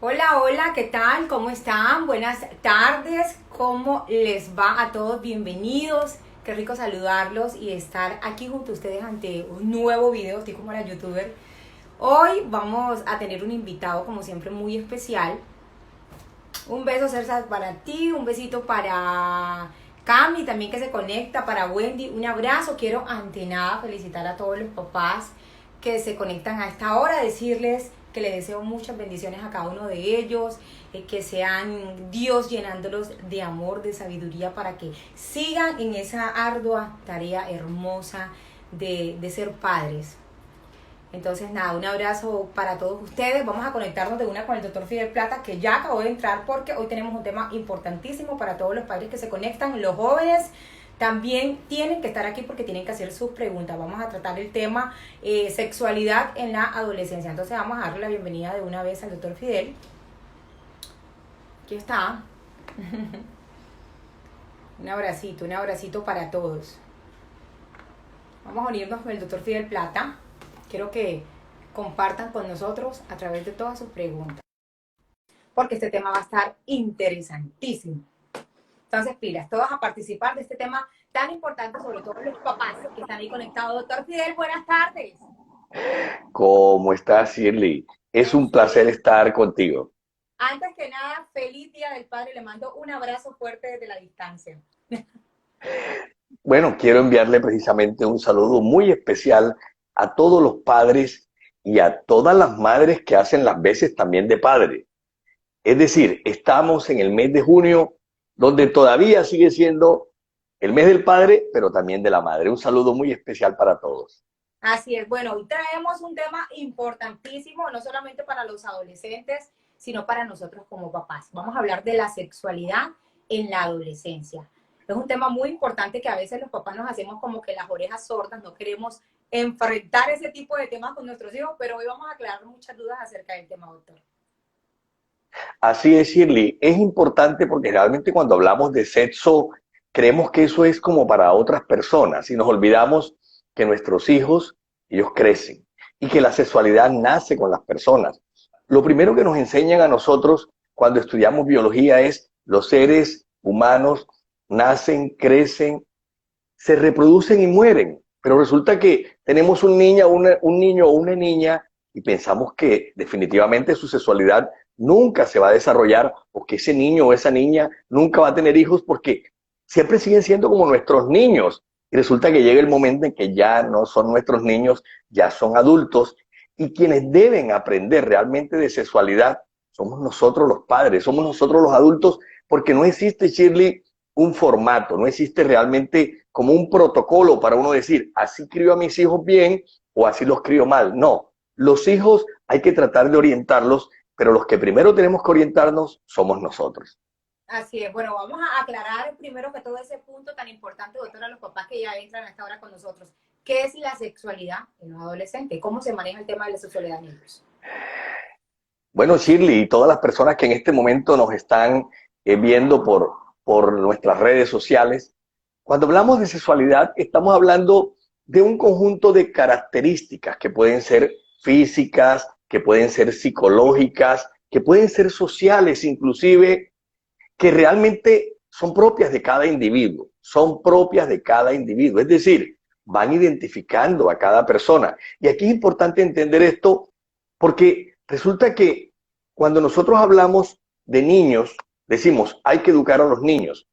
Hola, hola, ¿qué tal? ¿Cómo están? Buenas tardes, ¿cómo les va a todos? Bienvenidos, qué rico saludarlos y estar aquí junto a ustedes ante un nuevo video, estoy como la youtuber. Hoy vamos a tener un invitado como siempre muy especial. Un beso, Cersa, para ti, un besito para Cami también que se conecta, para Wendy, un abrazo. Quiero ante nada felicitar a todos los papás que se conectan a esta hora, decirles que les deseo muchas bendiciones a cada uno de ellos, que sean Dios llenándolos de amor, de sabiduría para que sigan en esa ardua tarea hermosa de ser padres. Entonces, nada, un abrazo para todos ustedes. Vamos a conectarnos de una con el doctor Fidel Plata, que ya acabó de entrar porque hoy tenemos un tema importantísimo para todos los padres que se conectan. Los jóvenes también tienen que estar aquí porque tienen que hacer sus preguntas. Vamos a tratar el tema sexualidad en la adolescencia. Entonces, vamos a darle la bienvenida de una vez al doctor Fidel. Aquí está. Un abracito para todos. Vamos a unirnos con el doctor Fidel Plata. Quiero que compartan con nosotros a través de todas sus preguntas, porque este tema va a estar interesantísimo. Entonces, pilas, todos a participar de este tema tan importante, sobre todo los papás que están ahí conectados. Doctor Fidel, buenas tardes. ¿Cómo estás, Shirley? Es un placer Excelente. estar contigo. Antes que nada, feliz Día del Padre. Le mando un abrazo fuerte desde la distancia. Bueno, quiero enviarle precisamente un saludo muy especial a todos los padres y a todas las madres que hacen las veces también de padre. Es decir, estamos en el mes de junio, donde todavía sigue siendo el mes del padre, pero también de la madre. Un saludo muy especial para todos. Así es. Bueno, hoy traemos un tema importantísimo, no solamente para los adolescentes, sino para nosotros como papás. Vamos a hablar de la sexualidad en la adolescencia. Es un tema muy importante que a veces los papás nos hacemos como que las orejas sordas, no queremos enfrentar ese tipo de temas con nuestros hijos, pero hoy vamos a aclarar muchas dudas acerca del tema, doctor. Así es, Shirley. Es importante porque realmente cuando hablamos de sexo, creemos que eso es como para otras personas y nos olvidamos que nuestros hijos, ellos crecen y que la sexualidad nace con las personas. Lo primero que nos enseñan a nosotros cuando estudiamos biología es los seres humanos nacen, crecen, se reproducen y mueren. Pero resulta que tenemos un niño o una niña y pensamos que definitivamente su sexualidad nunca se va a desarrollar o que ese niño o esa niña nunca va a tener hijos porque siempre siguen siendo como nuestros niños. Y resulta que llega el momento en que ya no son nuestros niños, ya son adultos y quienes deben aprender realmente de sexualidad somos nosotros los padres, somos nosotros los adultos, porque no existe, Shirley, un formato, no existe realmente como un protocolo para uno decir, así crío a mis hijos bien o así los crío mal. No, los hijos hay que tratar de orientarlos, pero los que primero tenemos que orientarnos somos nosotros. Así es. Bueno, vamos a aclarar primero que todo ese punto tan importante, doctora, a los papás que ya entran a esta hora con nosotros. ¿Qué es la sexualidad en los adolescentes? ¿Cómo se maneja el tema de la sexualidad en ellos? Bueno, Shirley, y todas las personas que en este momento nos están viendo por nuestras redes sociales, cuando hablamos de sexualidad, estamos hablando de un conjunto de características que pueden ser físicas, que pueden ser psicológicas, que pueden ser sociales inclusive, que realmente son propias de cada individuo, son propias de cada individuo, es decir, van identificando a cada persona. Y aquí es importante entender esto porque resulta que cuando nosotros hablamos de niños, decimos, hay que educar a los niños,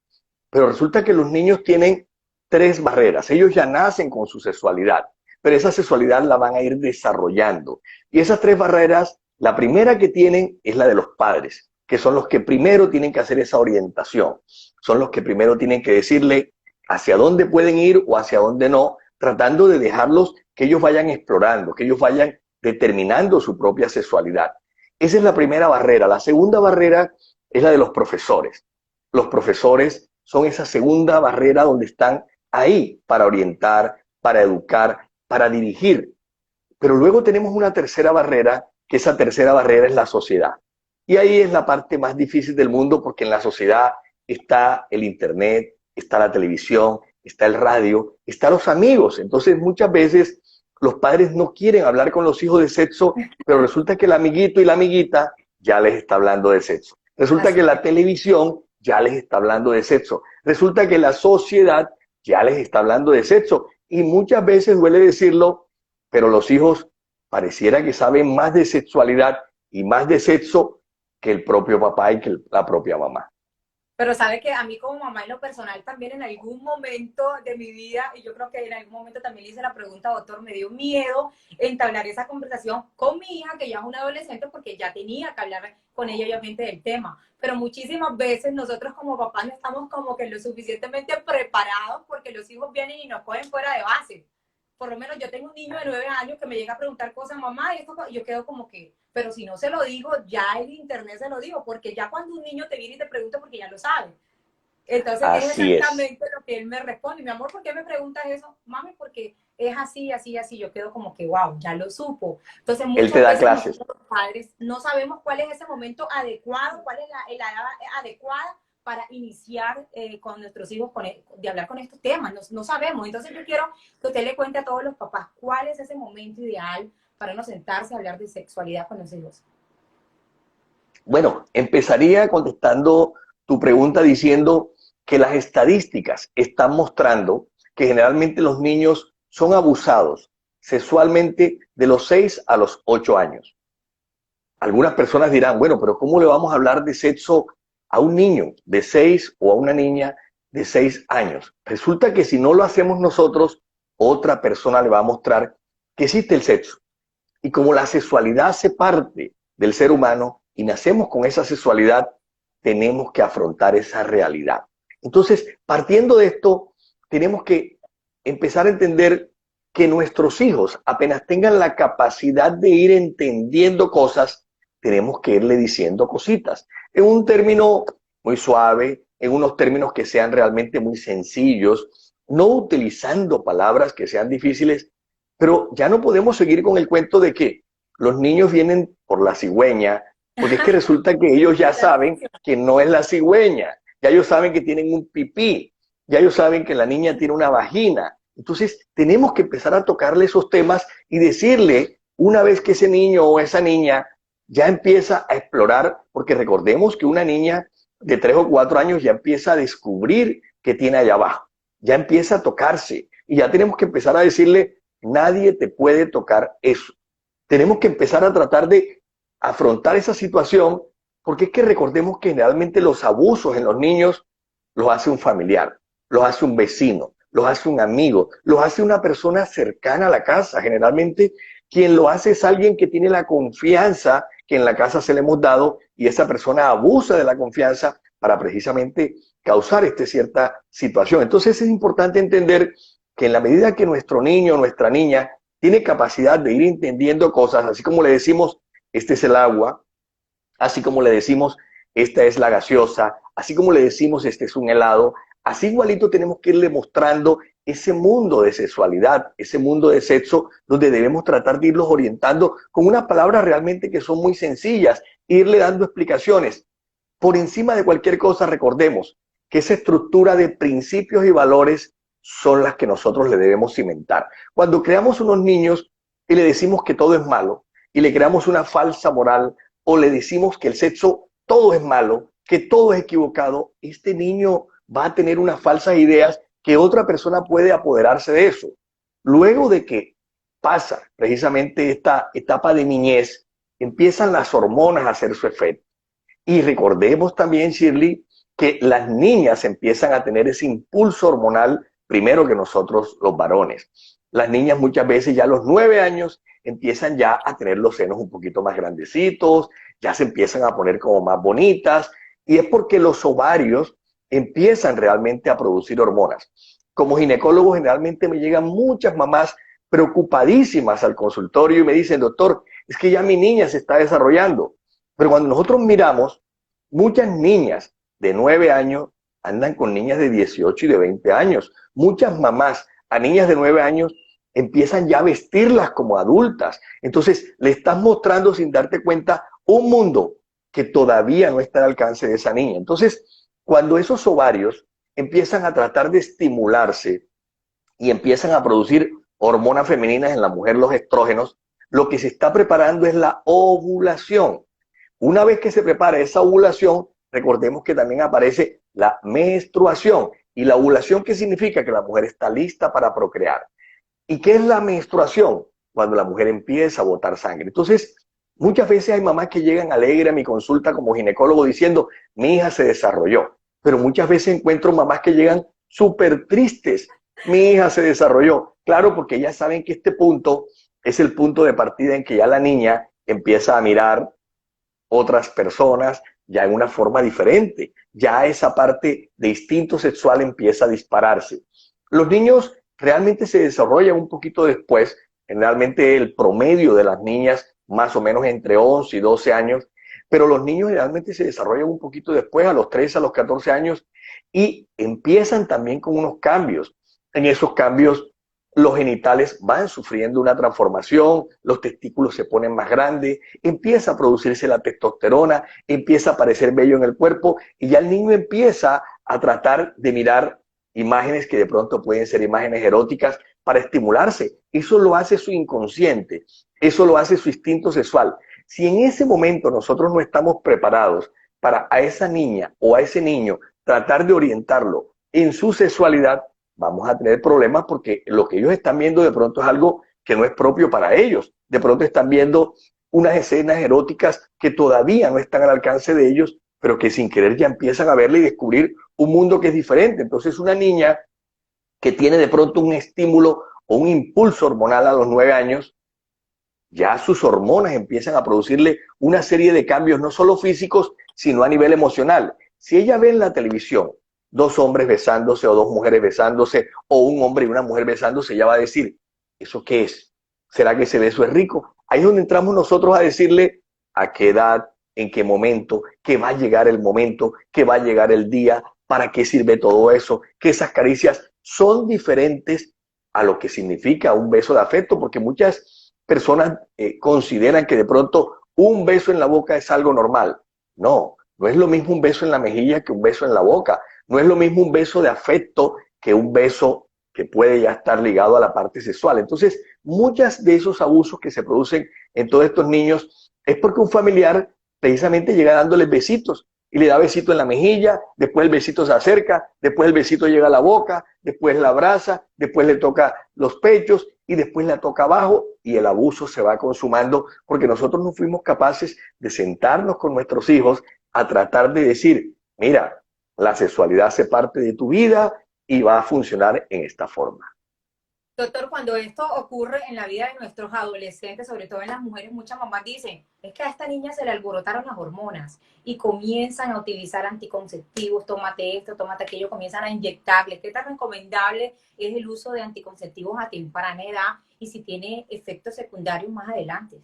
pero resulta que los niños tienen tres barreras. Ellos ya nacen con su sexualidad, pero esa sexualidad la van a ir desarrollando. Y esas tres barreras, la primera que tienen es la de los padres, que son los que primero tienen que hacer esa orientación. Son los que primero tienen que decirle hacia dónde pueden ir o hacia dónde no, tratando de dejarlos que ellos vayan explorando, que ellos vayan determinando su propia sexualidad. Esa es la primera barrera. La segunda barrera es la de los profesores. Los profesores son esa segunda barrera donde están ahí para orientar, para educar, para dirigir. Pero luego tenemos una tercera barrera, que esa tercera barrera es la sociedad. Y ahí es la parte más difícil del mundo porque en la sociedad está el internet, está la televisión, está el radio, están los amigos. Entonces muchas veces los padres no quieren hablar con los hijos de sexo, pero resulta que el amiguito y la amiguita ya les está hablando de sexo. Resulta que la televisión ya les está hablando de sexo. Resulta que la sociedad ya les está hablando de sexo. Y muchas veces duele decirlo, pero los hijos pareciera que saben más de sexualidad y más de sexo que el propio papá y que la propia mamá. Pero sabe que a mí como mamá en lo personal también en algún momento de mi vida, y yo creo que en algún momento también le hice la pregunta, doctor, me dio miedo entablar esa conversación con mi hija, que ya es una adolescente, porque ya tenía que hablar con ella obviamente del tema. Pero muchísimas veces nosotros como papás no estamos como que lo suficientemente preparados porque los hijos vienen y nos cogen fuera de base. Por lo menos yo tengo un niño de 9 años que me llega a preguntar cosas, mamá, y esto, yo quedo como que, pero si no se lo digo, ya el internet se lo digo, porque ya cuando un niño te viene y te pregunta, porque ya lo sabe. Entonces es Así es. exactamente lo que él me responde. Mi amor, ¿por qué me preguntas eso? Mami, porque es así, así, así. Yo quedo como que, wow, ya lo supo. Entonces Él te muchas da veces clases. nosotros los padres no sabemos cuál es ese momento adecuado, cuál es la edad adecuada para iniciar con nuestros hijos de hablar con estos temas. No, no sabemos. Entonces yo quiero que usted le cuente a todos los papás cuál es ese momento ideal para no sentarse a hablar de sexualidad con los hijos. Bueno, empezaría contestando tu pregunta diciendo que las estadísticas están mostrando que generalmente los niños son abusados sexualmente de los 6 a los 8 años. Algunas personas dirán, bueno, pero ¿cómo le vamos a hablar de sexo a un niño de 6 o a una niña de 6 años? Resulta que si no lo hacemos nosotros, otra persona le va a mostrar que existe el sexo. Y como la sexualidad hace parte del ser humano y nacemos con esa sexualidad, tenemos que afrontar esa realidad. Entonces, partiendo de esto, tenemos que empezar a entender que nuestros hijos, apenas tengan la capacidad de ir entendiendo cosas, tenemos que irle diciendo cositas. En un término muy suave, en unos términos que sean realmente muy sencillos, no utilizando palabras que sean difíciles, pero ya no podemos seguir con el cuento de que los niños vienen por la cigüeña, porque es que resulta que ellos ya saben que no es la cigüeña, ya ellos saben que tienen un pipí, ya ellos saben que la niña tiene una vagina. Entonces tenemos que empezar a tocarle esos temas y decirle, una vez que ese niño o esa niña ya empieza a explorar, porque recordemos que una niña de 3 o 4 años ya empieza a descubrir qué tiene allá abajo, ya empieza a tocarse y ya tenemos que empezar a decirle, nadie te puede tocar eso. Tenemos que empezar a tratar de afrontar esa situación, porque es que recordemos que generalmente los abusos en los niños los hace un familiar, los hace un vecino, los hace un amigo, los hace una persona cercana a la casa. Generalmente quien lo hace es alguien que tiene la confianza que en la casa se le hemos dado y esa persona abusa de la confianza para precisamente causar esta cierta situación. Entonces es importante entender que en la medida que nuestro niño o nuestra niña tiene capacidad de ir entendiendo cosas, así como le decimos, este es el agua, así como le decimos, esta es la gaseosa, así como le decimos, este es un helado, así igualito tenemos que irle mostrando ese mundo de sexualidad, ese mundo de sexo, donde debemos tratar de irlos orientando con unas palabras realmente que son muy sencillas, irle dando explicaciones. Por encima de cualquier cosa, recordemos que esa estructura de principios y valores son las que nosotros le debemos cimentar. Cuando creamos unos niños y le decimos que todo es malo, y le creamos una falsa moral, o le decimos que el sexo todo es malo, que todo es equivocado, este niño va a tener unas falsas ideas que otra persona puede apoderarse de eso. Luego de que pasa precisamente esta etapa de niñez, empiezan las hormonas a hacer su efecto. Y recordemos también, Shirley, que las niñas empiezan a tener ese impulso hormonal primero que nosotros los varones. Las niñas muchas veces ya a los 9 años empiezan ya a tener los senos un poquito más grandecitos, ya se empiezan a poner como más bonitas, y es porque los ovarios empiezan realmente a producir hormonas. Como ginecólogo generalmente me llegan muchas mamás preocupadísimas al consultorio y me dicen, doctor, es que ya mi niña se está desarrollando. Pero cuando nosotros miramos, muchas niñas de 9 años andan con niñas de 18 y de 20 años. Muchas mamás a niñas de 9 años empiezan ya a vestirlas como adultas. Entonces, le estás mostrando sin darte cuenta un mundo que todavía no está al alcance de esa niña. Entonces, cuando esos ovarios empiezan a tratar de estimularse y empiezan a producir hormonas femeninas en la mujer, los estrógenos, lo que se está preparando es la ovulación. Una vez que se prepara esa ovulación, recordemos que también aparece la menstruación. ¿Y la ovulación qué significa? Que la mujer está lista para procrear. ¿Y qué es la menstruación? Cuando la mujer empieza a botar sangre. Entonces, muchas veces hay mamás que llegan alegres a mi consulta como ginecólogo diciendo, mi hija se desarrolló. Pero muchas veces encuentro mamás que llegan súper tristes. Mi hija se desarrolló. Claro, porque ellas saben que este punto es el punto de partida en que ya la niña empieza a mirar otras personas ya en una forma diferente. Ya esa parte de instinto sexual empieza a dispararse. Los niños realmente se desarrollan un poquito después. Generalmente el promedio de las niñas más o menos entre 11 y 12 años, pero los niños realmente se desarrollan un poquito después, a los 13, a los 14 años, y empiezan también con unos cambios. En esos cambios los genitales van sufriendo una transformación, los testículos se ponen más grandes, empieza a producirse la testosterona, empieza a aparecer vello en el cuerpo y ya el niño empieza a tratar de mirar imágenes que de pronto pueden ser imágenes eróticas para estimularse. Eso lo hace su inconsciente, eso lo hace su instinto sexual. Si en ese momento nosotros no estamos preparados para a esa niña o a ese niño tratar de orientarlo en su sexualidad, vamos a tener problemas porque lo que ellos están viendo de pronto es algo que no es propio para ellos. De pronto están viendo unas escenas eróticas que todavía no están al alcance de ellos, pero que sin querer ya empiezan a verle y descubrir un mundo que es diferente. Entonces una niña que tiene de pronto un estímulo o un impulso hormonal a los 9 años, ya sus hormonas empiezan a producirle una serie de cambios, no solo físicos, sino a nivel emocional. Si ella ve en la televisión dos hombres besándose o dos mujeres besándose o un hombre y una mujer besándose, ella va a decir, ¿eso qué es? ¿Será que ese beso es rico? Ahí es donde entramos nosotros a decirle a qué edad, en qué momento, que va a llegar el momento, que va a llegar el día, para qué sirve todo eso, que esas caricias son diferentes a lo que significa un beso de afecto, porque muchas personas consideran que de pronto un beso en la boca es algo normal. No, no es lo mismo un beso en la mejilla que un beso en la boca. No es lo mismo un beso de afecto que un beso que puede ya estar ligado a la parte sexual. Entonces, muchos de esos abusos que se producen en todos estos niños es porque un familiar precisamente llega dándoles besitos y le da besito en la mejilla, después el besito se acerca, después el besito llega a la boca, después la abraza, después le toca los pechos y después la toca abajo y el abuso se va consumando porque nosotros no fuimos capaces de sentarnos con nuestros hijos a tratar de decir, mira, la sexualidad hace parte de tu vida y va a funcionar en esta forma. Doctor, cuando esto ocurre en la vida de nuestros adolescentes, sobre todo en las mujeres, muchas mamás dicen, es que a esta niña se le alborotaron las hormonas y comienzan a utilizar anticonceptivos, tómate esto, tómate aquello, comienzan a inyectarle. ¿Qué tan recomendable es el uso de anticonceptivos a temprana edad y si tiene efectos secundarios más adelante?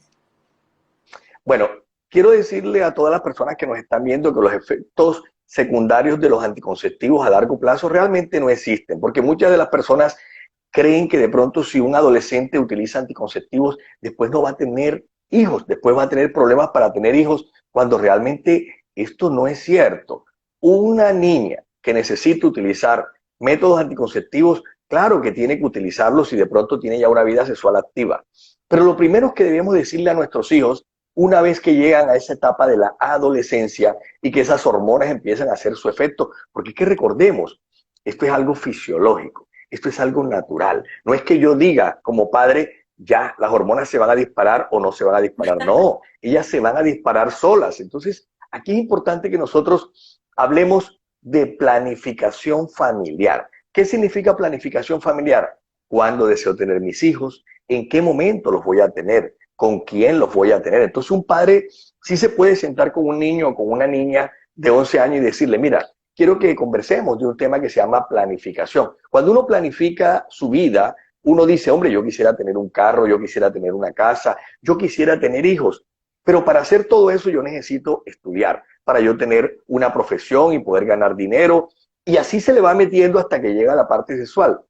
Bueno, quiero decirle a todas las personas que nos están viendo que los efectos secundarios de los anticonceptivos a largo plazo realmente no existen, porque muchas de las personas creen que de pronto si un adolescente utiliza anticonceptivos, después no va a tener hijos, después va a tener problemas para tener hijos, cuando realmente esto no es cierto. Una niña que necesita utilizar métodos anticonceptivos, claro que tiene que utilizarlos si de pronto tiene ya una vida sexual activa. Pero lo primero que debemos decirle a nuestros hijos, una vez que llegan a esa etapa de la adolescencia y que esas hormonas empiezan a hacer su efecto, porque es que recordemos, esto es algo fisiológico. Esto es algo natural. No es que yo diga como padre, ya las hormonas se van a disparar o no se van a disparar. No, ellas se van a disparar solas. Entonces, aquí es importante que nosotros hablemos de planificación familiar. ¿Qué significa planificación familiar? ¿Cuándo deseo tener mis hijos? ¿En qué momento los voy a tener? ¿Con quién los voy a tener? Entonces, un padre sí se puede sentar con un niño o con una niña de 11 años y decirle, mira, quiero que conversemos de un tema que se llama planificación. Cuando uno planifica su vida, uno dice, hombre, yo quisiera tener un carro, yo quisiera tener una casa, yo quisiera tener hijos. Pero para hacer todo eso yo necesito estudiar, para yo tener una profesión y poder ganar dinero. Y así se le va metiendo hasta que llega la parte sexual.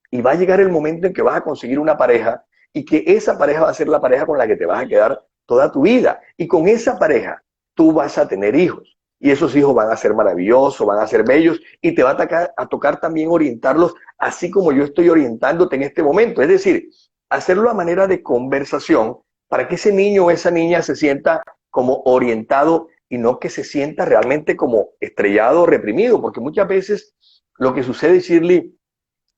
Y va a llegar el momento en que vas a conseguir una pareja y que esa pareja va a ser la pareja con la que te vas a quedar toda tu vida. Y con esa pareja tú vas a tener hijos. Y esos hijos van a ser maravillosos, van a ser bellos y te va a tocar también orientarlos así como yo estoy orientándote en este momento. Es decir, hacerlo a manera de conversación para que ese niño o esa niña se sienta como orientado y no que se sienta realmente como estrellado o reprimido, porque muchas veces lo que sucede, Shirley,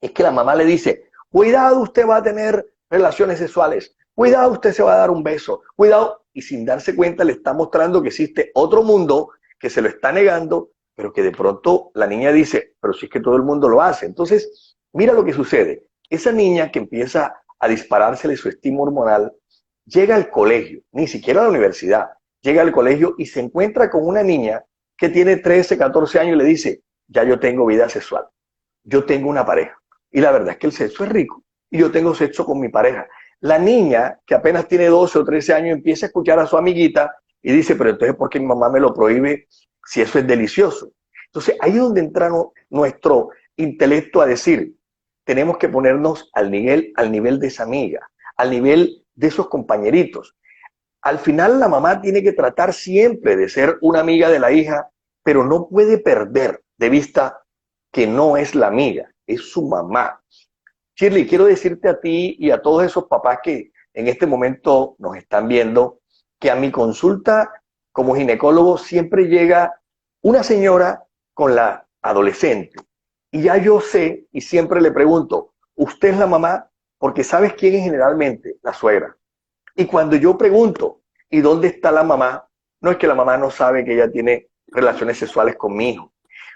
es que la mamá le dice, cuidado, usted va a tener relaciones sexuales, cuidado, usted se va a dar un beso, cuidado, y sin darse cuenta le está mostrando que existe otro mundo que se lo está negando, pero que de pronto la niña dice, pero si es que todo el mundo lo hace. Entonces, mira lo que sucede. Esa niña que empieza a disparársele su estímulo hormonal, llega al colegio, ni siquiera a la universidad, llega al colegio y se encuentra con una niña que tiene 13, 14 años y le dice, ya yo tengo vida sexual, yo tengo una pareja. Y la verdad es que el sexo es rico y yo tengo sexo con mi pareja. La niña, que apenas tiene 12 o 13 años, empieza a escuchar a su amiguita y dice, pero entonces, ¿por qué mi mamá me lo prohíbe si eso es delicioso? Entonces, ahí es donde entra nuestro intelecto a decir, tenemos que ponernos al nivel de esa amiga, al nivel de esos compañeritos. Al final, la mamá tiene que tratar siempre de ser una amiga de la hija, pero no puede perder de vista que no es la amiga, es su mamá. Shirley, quiero decirte a ti y a todos esos papás que en este momento nos están viendo, que a mi consulta como ginecólogo siempre llega una señora con la adolescente. Y ya yo sé y siempre le pregunto, ¿usted es la mamá? Porque ¿sabes quién es generalmente? La suegra. Y cuando yo pregunto, ¿y dónde está la mamá? No es que la mamá no sabe que ella tiene relaciones sexuales con mi hijo.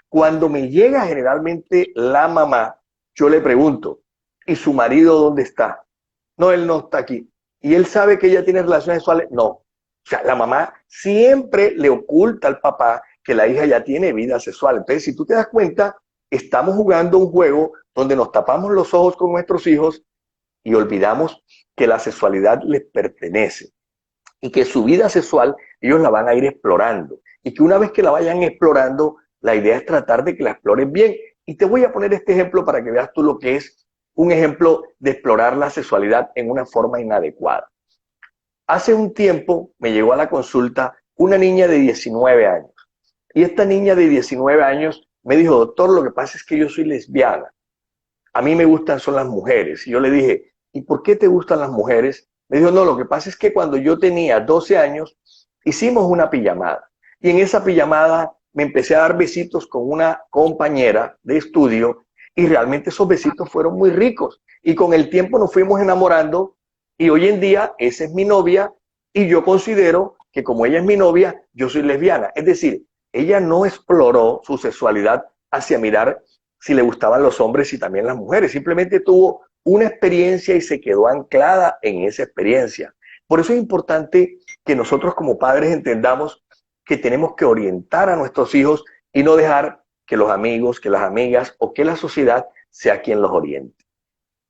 Cuando me llega generalmente la mamá, yo le pregunto, ¿y su marido dónde está? No, él no está aquí. ¿Y él sabe que ella tiene relaciones sexuales? No. O sea, la mamá siempre le oculta al papá que la hija ya tiene vida sexual. Entonces, si tú te das cuenta, estamos jugando un juego donde nos tapamos los ojos con nuestros hijos y olvidamos que la sexualidad les pertenece y que su vida sexual ellos la van a ir explorando y que una vez que la vayan explorando, la idea es tratar de que la exploren bien. Y te voy a poner este ejemplo para que veas tú lo que es un ejemplo de explorar la sexualidad en una forma inadecuada. Hace un tiempo me llegó a la consulta una niña de 19 años y esta niña de 19 años me dijo, doctor, lo que pasa es que yo soy lesbiana. A mí me gustan son las mujeres. Y yo le dije, ¿y por qué te gustan las mujeres? Me dijo, no, lo que pasa es que cuando yo tenía 12 años, hicimos una pijamada. Y en esa pijamada me empecé a dar besitos con una compañera de estudio y realmente esos besitos fueron muy ricos. Y con el tiempo nos fuimos enamorando y hoy en día esa es mi novia y yo considero que como ella es mi novia, yo soy lesbiana. Es decir, ella no exploró su sexualidad hacia mirar si le gustaban los hombres y también las mujeres. Simplemente tuvo una experiencia y se quedó anclada en esa experiencia. Por eso es importante que nosotros como padres entendamos que tenemos que orientar a nuestros hijos y no dejar que los amigos, que las amigas o que la sociedad sea quien los oriente.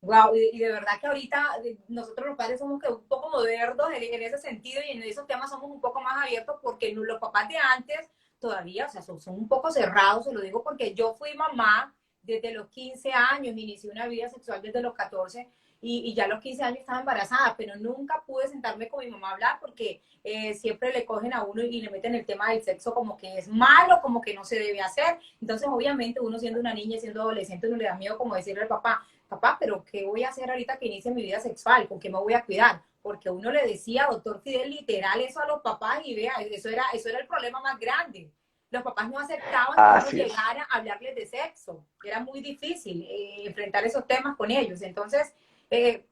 Wow, y de verdad que ahorita nosotros los padres somos que un poco modernos en ese sentido y en esos temas somos un poco más abiertos porque los papás de antes todavía, o sea, son un poco cerrados, se lo digo porque yo fui mamá desde los 15 años, inicié una vida sexual desde los 14 y ya a los 15 años estaba embarazada, pero nunca pude sentarme con mi mamá a hablar porque siempre le cogen a uno y le meten el tema del sexo como que es malo, como que no se debe hacer. Entonces, obviamente, uno siendo una niña, siendo adolescente, uno le da miedo como decirle al papá, papá, pero ¿qué voy a hacer ahorita que inicie mi vida sexual? ¿Con qué me voy a cuidar? Porque uno le decía, doctor Fidel, literal eso a los papás y vea, eso era el problema más grande. Los papás no aceptaban que uno llegara a hablarles de sexo. Era muy difícil enfrentar esos temas con ellos. Entonces,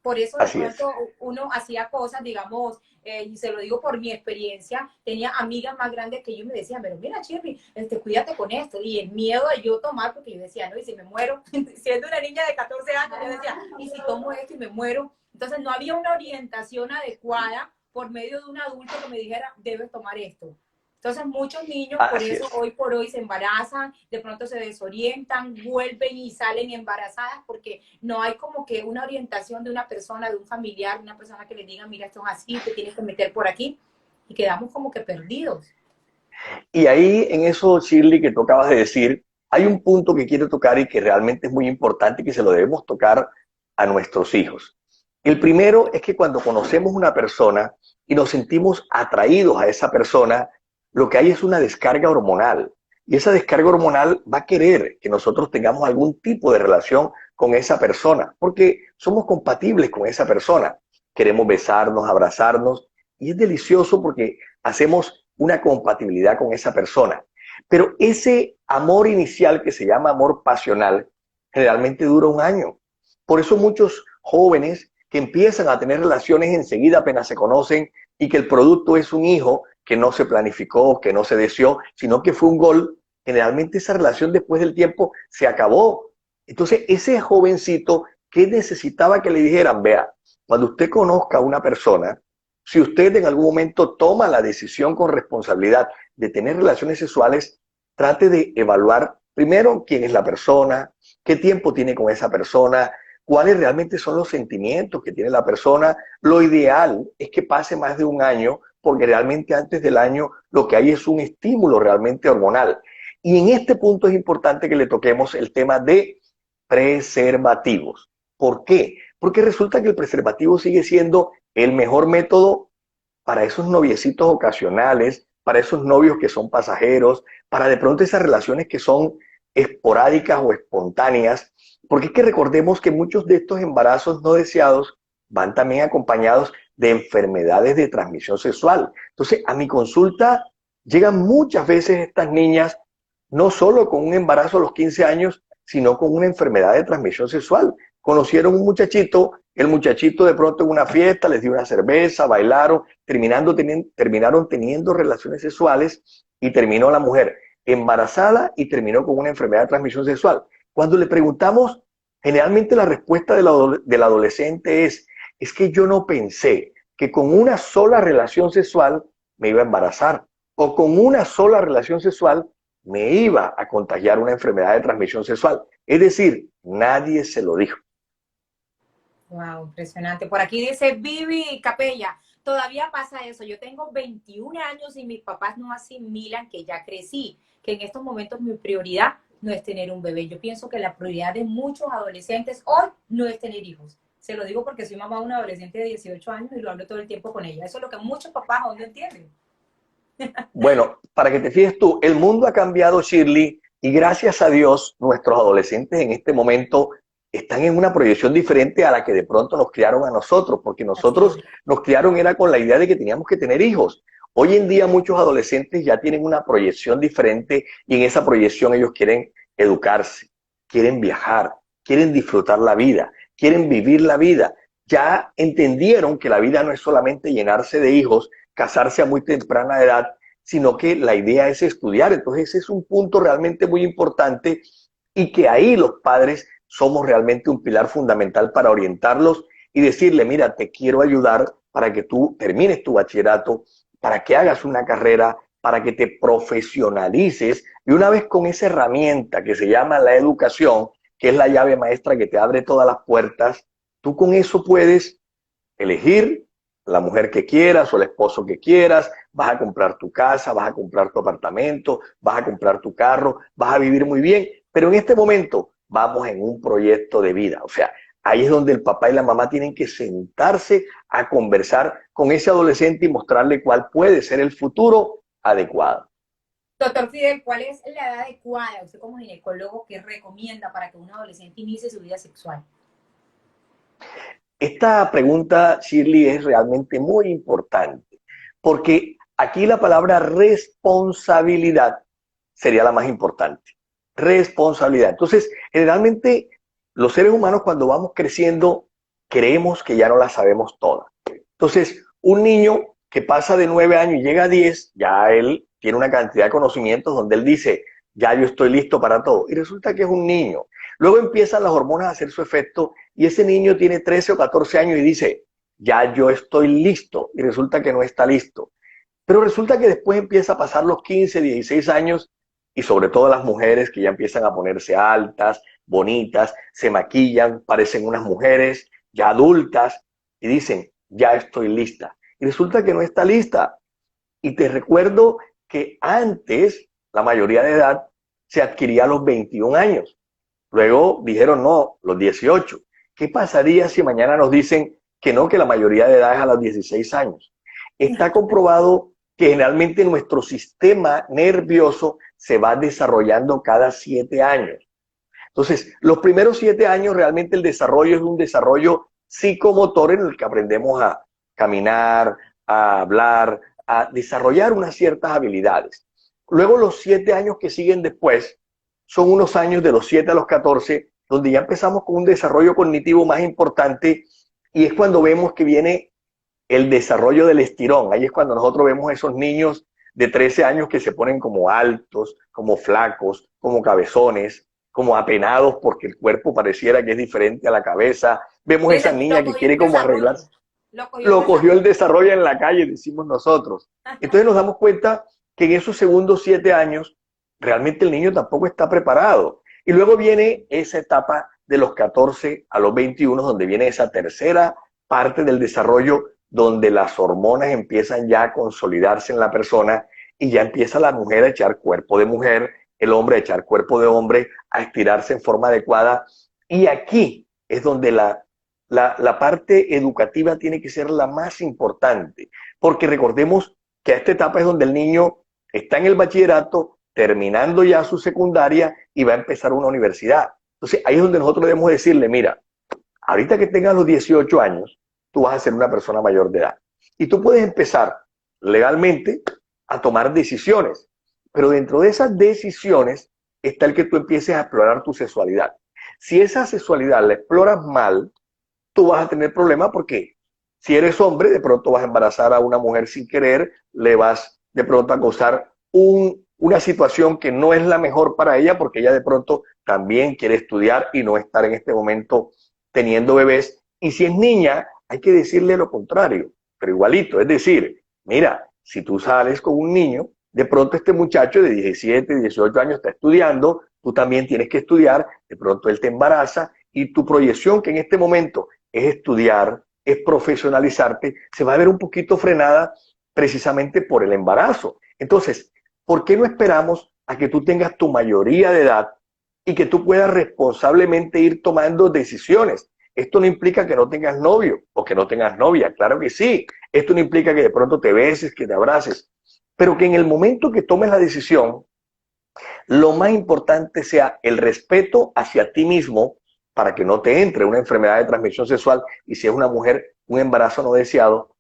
por eso de pronto uno hacía cosas, digamos, y se lo digo por mi experiencia, tenía amigas más grandes que yo y me decían, pero mira, Shirley, cuídate con esto. Y el miedo de yo tomar, porque yo decía, no, y si me muero, siendo una niña de 14 años, yo decía, y si tomo esto y me muero. Entonces no había una orientación adecuada por medio de un adulto que me dijera, debes tomar esto. Entonces muchos niños por eso hoy por hoy se embarazan, de pronto se desorientan, vuelven y salen embarazadas porque no hay como que una orientación de una persona, de un familiar, de una persona que les diga, mira, esto es así, te tienes que meter por aquí y quedamos como que perdidos. Y ahí en eso, Shirley, que tú acabas de decir, hay un punto que quiero tocar y que realmente es muy importante y que se lo debemos tocar a nuestros hijos. El primero es que cuando conocemos una persona y nos sentimos atraídos a esa persona, lo que hay es una descarga hormonal. Y esa descarga hormonal va a querer que nosotros tengamos algún tipo de relación con esa persona, porque somos compatibles con esa persona. Queremos besarnos, abrazarnos, y es delicioso porque hacemos una compatibilidad con esa persona. Pero ese amor inicial que se llama amor pasional generalmente dura un año. Por eso muchos jóvenes que empiezan a tener relaciones enseguida apenas se conocen y que el producto es un hijo que no se planificó, que no se deseó, sino que fue un gol, generalmente esa relación después del tiempo se acabó. Entonces ese jovencito que necesitaba que le dijeran, vea, cuando usted conozca a una persona, si usted en algún momento toma la decisión con responsabilidad de tener relaciones sexuales, trate de evaluar primero quién es la persona, qué tiempo tiene con esa persona, cuáles realmente son los sentimientos que tiene la persona. Lo ideal es que pase más de un año, porque realmente antes del año lo que hay es un estímulo realmente hormonal. Y en este punto es importante que le toquemos el tema de preservativos. ¿Por qué? Porque resulta que el preservativo sigue siendo el mejor método para esos noviecitos ocasionales, para esos novios que son pasajeros, para de pronto esas relaciones que son esporádicas o espontáneas, porque es que recordemos que muchos de estos embarazos no deseados van también acompañados de enfermedades de transmisión sexual. Entonces, a mi consulta llegan muchas veces estas niñas no solo con un embarazo a los 15 años, sino con una enfermedad de transmisión sexual. Conocieron un muchachito, el muchachito de pronto en una fiesta les dio una cerveza, bailaron, terminaron teniendo relaciones sexuales y terminó la mujer embarazada y terminó con una enfermedad de transmisión sexual. Cuando le preguntamos, generalmente la respuesta del adolescente es que yo no pensé que con una sola relación sexual me iba a embarazar o con una sola relación sexual me iba a contagiar una enfermedad de transmisión sexual. Es decir, nadie se lo dijo. Wow, impresionante. Por aquí dice Vivi Capella, todavía pasa eso. Yo tengo 21 años y mis papás no asimilan que ya crecí, que en estos momentos mi prioridad no es tener un bebé. Yo pienso que la prioridad de muchos adolescentes hoy no es tener hijos. Se lo digo porque soy mamá de una adolescente de 18 años y lo hablo todo el tiempo con ella. Eso es lo que muchos papás aún no entienden. Bueno, para que te fijes tú, el mundo ha cambiado, Shirley, y gracias a Dios, nuestros adolescentes en este momento están en una proyección diferente a la que de pronto nos criaron a nosotros, porque nosotros nos criaron era con la idea de que teníamos que tener hijos. Hoy en día muchos adolescentes ya tienen una proyección diferente y en esa proyección ellos quieren educarse, quieren viajar, quieren disfrutar la vida, quieren vivir la vida. Ya entendieron que la vida no es solamente llenarse de hijos, casarse a muy temprana edad, sino que la idea es estudiar. Entonces ese es un punto realmente muy importante y que ahí los padres somos realmente un pilar fundamental para orientarlos y decirle, mira, te quiero ayudar para que tú termines tu bachillerato, para que hagas una carrera, para que te profesionalices y una vez con esa herramienta que se llama la educación, que es la llave maestra que te abre todas las puertas, tú con eso puedes elegir la mujer que quieras o el esposo que quieras, vas a comprar tu casa, vas a comprar tu apartamento, vas a comprar tu carro, vas a vivir muy bien, pero en este momento vamos en un proyecto de vida. O sea, ahí es donde el papá y la mamá tienen que sentarse a conversar con ese adolescente y mostrarle cuál puede ser el futuro adecuado. Doctor Fidel, ¿cuál es la edad adecuada, usted como ginecólogo, que recomienda para que un adolescente inicie su vida sexual? Esta pregunta, Shirley, es realmente muy importante, porque aquí la palabra responsabilidad sería la más importante. Responsabilidad. Entonces, generalmente los seres humanos cuando vamos creciendo creemos que ya no la sabemos todas. Entonces, un niño que pasa de 9 años y llega a 10, ya él tiene una cantidad de conocimientos donde él dice, ya yo estoy listo para todo. Y resulta que es un niño. Luego empiezan las hormonas a hacer su efecto y ese niño tiene 13 o 14 años y dice, ya yo estoy listo. Y resulta que no está listo. Pero resulta que después empieza a pasar los 15, 16 años y sobre todo las mujeres que ya empiezan a ponerse altas, bonitas, se maquillan, parecen unas mujeres ya adultas y dicen, ya estoy lista. Y resulta que no está lista. Y te recuerdo que antes la mayoría de edad se adquiría a los 21 años. Luego dijeron no, los 18. ¿Qué pasaría si mañana nos dicen que no, que la mayoría de edad es a los 16 años? Está comprobado que generalmente nuestro sistema nervioso se va desarrollando cada 7 años. Entonces, los primeros 7 años realmente el desarrollo es un desarrollo psicomotor en el que aprendemos a caminar, a hablar, a desarrollar unas ciertas habilidades. Luego los 7 años que siguen después son unos años de los 7 a los 14, donde ya empezamos con un desarrollo cognitivo más importante y es cuando vemos que viene el desarrollo del estirón. Ahí es cuando nosotros vemos esos niños de 13 años que se ponen como altos, como flacos, como cabezones, como apenados porque el cuerpo pareciera que es diferente a la cabeza. Vemos Sí, esa niña que quiere el como desarrollo. arreglarse. Lo cogió el Lo cogió el desarrollo. desarrollo en la calle, decimos nosotros. Entonces nos damos cuenta que en esos segundos 7 años realmente el niño tampoco está preparado. Y luego viene esa etapa de los 14 a los 21, donde viene esa tercera parte del desarrollo, donde las hormonas empiezan ya a consolidarse en la persona y ya empieza la mujer a echar cuerpo de mujer, el hombre a echar cuerpo de hombre, a estirarse en forma adecuada. Y aquí es donde la parte educativa tiene que ser la más importante, porque recordemos que a esta etapa es donde el niño está en el bachillerato, terminando ya su secundaria y va a empezar una universidad. Entonces ahí es donde nosotros debemos decirle, mira, ahorita que tengas los 18 años, tú vas a ser una persona mayor de edad. Y tú puedes empezar legalmente a tomar decisiones, pero dentro de esas decisiones está el que tú empieces a explorar tu sexualidad. Si esa sexualidad la exploras mal, tú vas a tener problemas porque si eres hombre, de pronto vas a embarazar a una mujer sin querer, le vas de pronto a causar una situación que no es la mejor para ella porque ella de pronto también quiere estudiar y no estar en este momento teniendo bebés. Y si es niña, hay que decirle lo contrario, pero igualito, es decir, mira, si tú sales con un niño, de pronto este muchacho de 17, 18 años está estudiando, tú también tienes que estudiar, de pronto él te embaraza y tu proyección que en este momento es estudiar, es profesionalizarte, se va a ver un poquito frenada precisamente por el embarazo. Entonces, ¿por qué no esperamos a que tú tengas tu mayoría de edad y que tú puedas responsablemente ir tomando decisiones? Esto no implica que no tengas novio o que no tengas novia, claro que sí. Esto no implica que de pronto te beses, que te abraces, pero que en el momento que tomes la decisión, lo más importante sea el respeto hacia ti mismo para que no te entre una enfermedad de transmisión sexual y si es una mujer, un embarazo no deseado,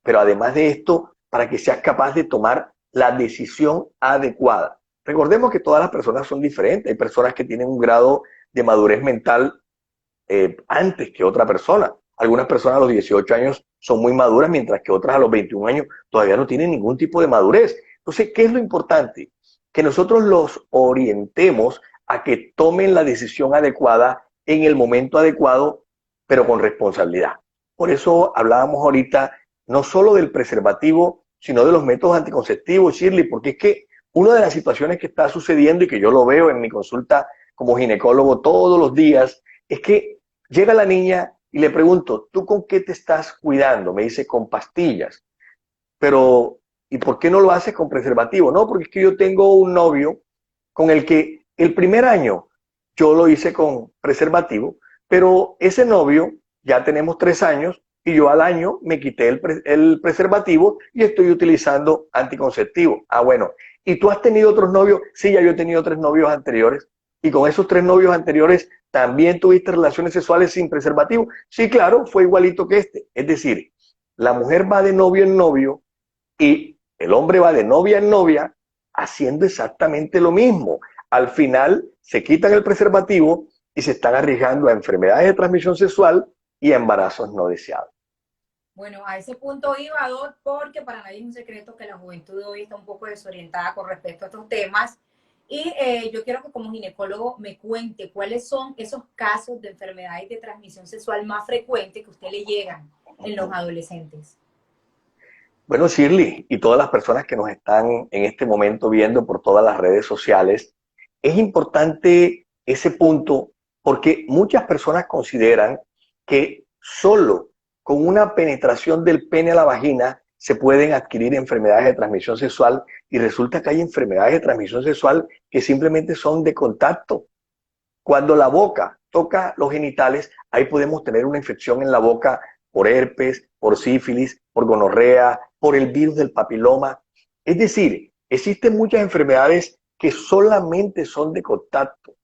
pero además de esto, para que seas capaz de tomar la decisión adecuada. Recordemos que todas las personas son diferentes. Hay personas que tienen un grado de madurez mental antes que otra persona. Algunas personas a los 18 años son muy maduras, mientras que otras a los 21 años todavía no tienen ningún tipo de madurez. Entonces, ¿qué es lo importante? Que nosotros los orientemos a que tomen la decisión adecuada en el momento adecuado, pero con responsabilidad. Por eso hablábamos ahorita no solo del preservativo, sino de los métodos anticonceptivos, Shirley, porque es que una de las situaciones que está sucediendo y que yo lo veo en mi consulta como ginecólogo todos los días, es que llega la niña y le pregunto, ¿tú con qué te estás cuidando? Me dice, con pastillas. Pero, ¿y por qué no lo haces con preservativo? No, porque es que yo tengo un novio con el que el primer año yo lo hice con preservativo, pero ese novio ya tenemos 3 años y yo al año me quité el preservativo y estoy utilizando anticonceptivo. Ah, bueno. ¿Y tú has tenido otros novios? Sí, ya yo he tenido 3 novios anteriores. Y con esos 3 novios anteriores también tuviste relaciones sexuales sin preservativo. Sí, claro, fue igualito que este. Es decir, la mujer va de novio en novio y el hombre va de novia en novia haciendo exactamente lo mismo. Al final se quitan el preservativo y se están arriesgando a enfermedades de transmisión sexual y a embarazos no deseados. Bueno, a ese punto iba, Doc, porque para nadie es un secreto que la juventud de hoy está un poco desorientada con respecto a estos temas. Y yo quiero que como ginecólogo me cuente cuáles son esos casos de enfermedades de transmisión sexual más frecuentes que a usted le llegan en los adolescentes. Bueno, Shirley, y todas las personas que nos están en este momento viendo por todas las redes sociales, es importante ese punto porque muchas personas consideran que solo con una penetración del pene a la vagina se pueden adquirir enfermedades de transmisión sexual y resulta que hay enfermedades de transmisión sexual que simplemente son de contacto. Cuando la boca toca los genitales, ahí podemos tener una infección en la boca por herpes, por sífilis, por gonorrea, por el virus del papiloma. Es decir, existen muchas enfermedades que solamente son de contacto.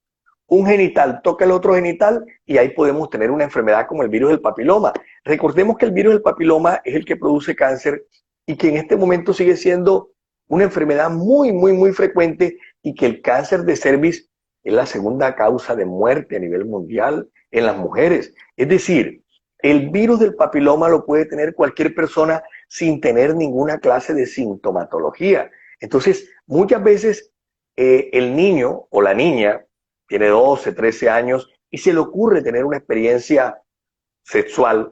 Un genital toca el otro genital y ahí podemos tener una enfermedad como el virus del papiloma. Recordemos que el virus del papiloma es el que produce cáncer y que en este momento sigue siendo una enfermedad muy, muy, muy frecuente y que el cáncer de cervix es la segunda causa de muerte a nivel mundial en las mujeres. Es decir, el virus del papiloma lo puede tener cualquier persona sin tener ninguna clase de sintomatología. Entonces, muchas veces el niño o la niña tiene 12, 13 años y se le ocurre tener una experiencia sexual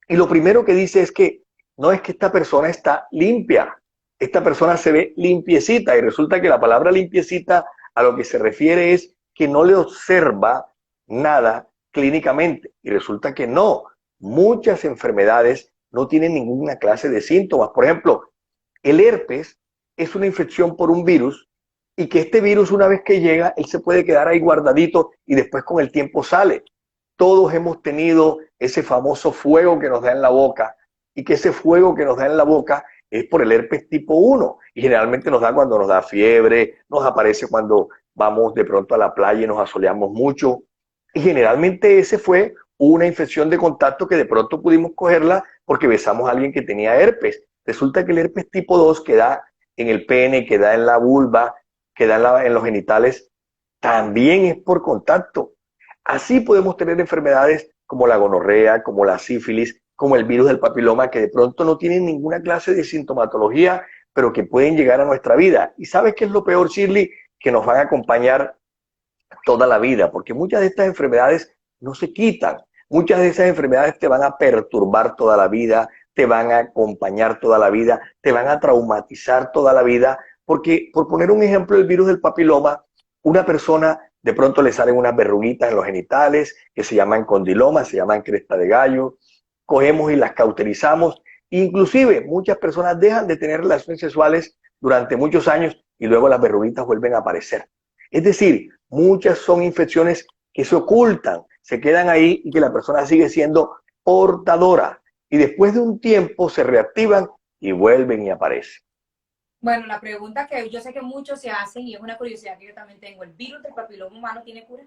y lo primero que dice es que no es que esta persona está limpia, esta persona se ve limpiecita y resulta que la palabra limpiecita a lo que se refiere es que no le observa nada clínicamente y resulta que no. Muchas enfermedades no tienen ninguna clase de síntomas. Por ejemplo, el herpes es una infección por un virus y que este virus una vez que llega, él se puede quedar ahí guardadito y después con el tiempo sale. Todos hemos tenido ese famoso fuego que nos da en la boca y que ese fuego que nos da en la boca es por el herpes tipo 1 y generalmente nos da cuando nos da fiebre, nos aparece cuando vamos de pronto a la playa y nos asoleamos mucho y generalmente ese fue una infección de contacto que de pronto pudimos cogerla porque besamos a alguien que tenía herpes. Resulta que el herpes tipo 2 que da en el pene, que da en la vulva, que da en los genitales, también es por contacto. Así podemos tener enfermedades como la gonorrea, como la sífilis, como el virus del papiloma, que de pronto no tienen ninguna clase de sintomatología, pero que pueden llegar a nuestra vida. ¿Y sabes qué es lo peor, Shirley? Que nos van a acompañar toda la vida, porque muchas de estas enfermedades no se quitan. Muchas de esas enfermedades te van a perturbar toda la vida, te van a acompañar toda la vida, te van a traumatizar toda la vida, porque, por poner un ejemplo, el virus del papiloma, una persona de pronto le salen unas verruguitas en los genitales que se llaman condilomas, se llaman cresta de gallo, cogemos y las cauterizamos, inclusive muchas personas dejan de tener relaciones sexuales durante muchos años y luego las verruguitas vuelven a aparecer. Es decir, muchas son infecciones que se ocultan, se quedan ahí y que la persona sigue siendo portadora y después de un tiempo se reactivan y vuelven y aparecen. Bueno, la pregunta que yo sé que muchos se hacen y es una curiosidad que yo también tengo, ¿el virus del papiloma humano tiene cura?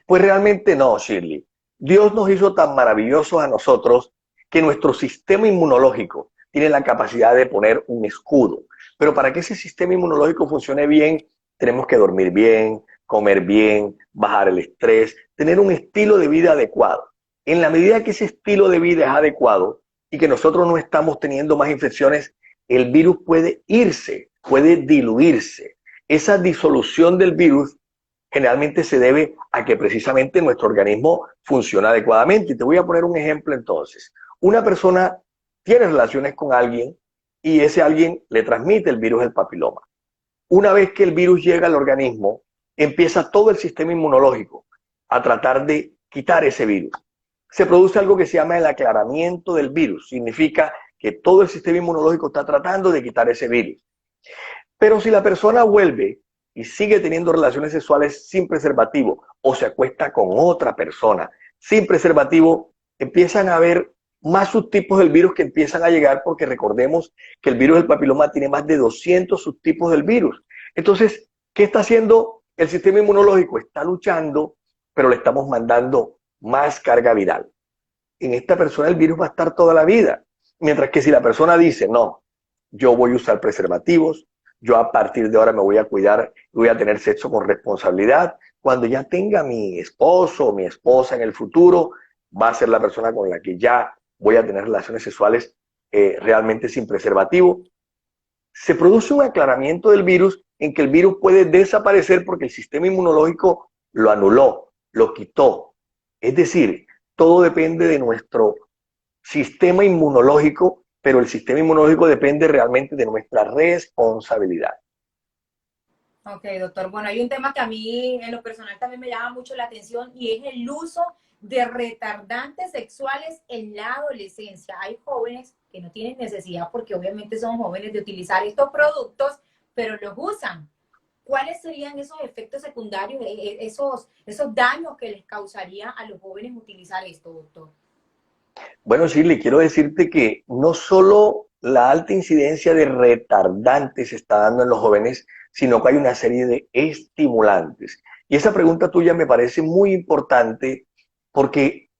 Pues realmente no, Shirley. Dios nos hizo tan maravillosos a nosotros que nuestro sistema inmunológico tiene la capacidad de poner un escudo. Pero para que ese sistema inmunológico funcione bien, tenemos que dormir bien, comer bien, bajar el estrés, tener un estilo de vida adecuado. En la medida que ese estilo de vida es adecuado y que nosotros no estamos teniendo más infecciones, el virus puede irse, puede diluirse. Esa disolución del virus generalmente se debe a que precisamente nuestro organismo funciona adecuadamente. Y te voy a poner un ejemplo entonces. Una persona tiene relaciones con alguien y ese alguien le transmite el virus del papiloma. Una vez que el virus llega al organismo, empieza todo el sistema inmunológico a tratar de quitar ese virus. Se produce algo que se llama el aclaramiento del virus. Significa que todo el sistema inmunológico está tratando de quitar ese virus. Pero si la persona vuelve y sigue teniendo relaciones sexuales sin preservativo o se acuesta con otra persona sin preservativo, empiezan a haber más subtipos del virus que empiezan a llegar porque recordemos que el virus del papiloma tiene más de 200 subtipos del virus. Entonces, ¿qué está haciendo el sistema inmunológico? Está luchando, pero le estamos mandando más carga viral. En esta persona el virus va a estar toda la vida. Mientras que si la persona dice, no, yo voy a usar preservativos, yo a partir de ahora me voy a cuidar y voy a tener sexo con responsabilidad. Cuando ya tenga mi esposo o mi esposa en el futuro, va a ser la persona con la que ya voy a tener relaciones sexuales realmente sin preservativo. Se produce un aclaramiento del virus en que el virus puede desaparecer porque el sistema inmunológico lo anuló, lo quitó. Es decir, todo depende de nuestro sistema inmunológico, pero el sistema inmunológico depende realmente de nuestra responsabilidad. Ok, doctor. Bueno, hay un tema que a mí en lo personal también me llama mucho la atención y es el uso de retardantes sexuales en la adolescencia. Hay jóvenes que no tienen necesidad porque obviamente son jóvenes de utilizar estos productos, pero los usan. ¿Cuáles serían esos efectos secundarios, esos daños que les causaría a los jóvenes utilizar esto, doctor? Bueno, Shirley, quiero decirte que no solo la alta incidencia de retardantes se está dando en los jóvenes, sino que hay una serie de estimulantes. Y esa pregunta tuya me parece muy importante porque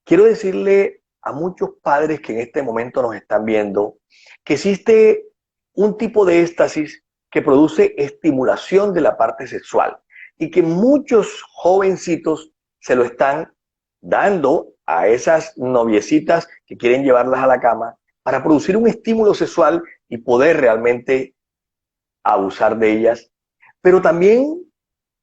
quiero decirle a muchos padres que en este momento nos están viendo que existe un tipo de éxtasis que produce estimulación de la parte sexual y que muchos jovencitos se lo están dando a esas noviecitas que quieren llevarlas a la cama para producir un estímulo sexual y poder realmente abusar de ellas. Pero también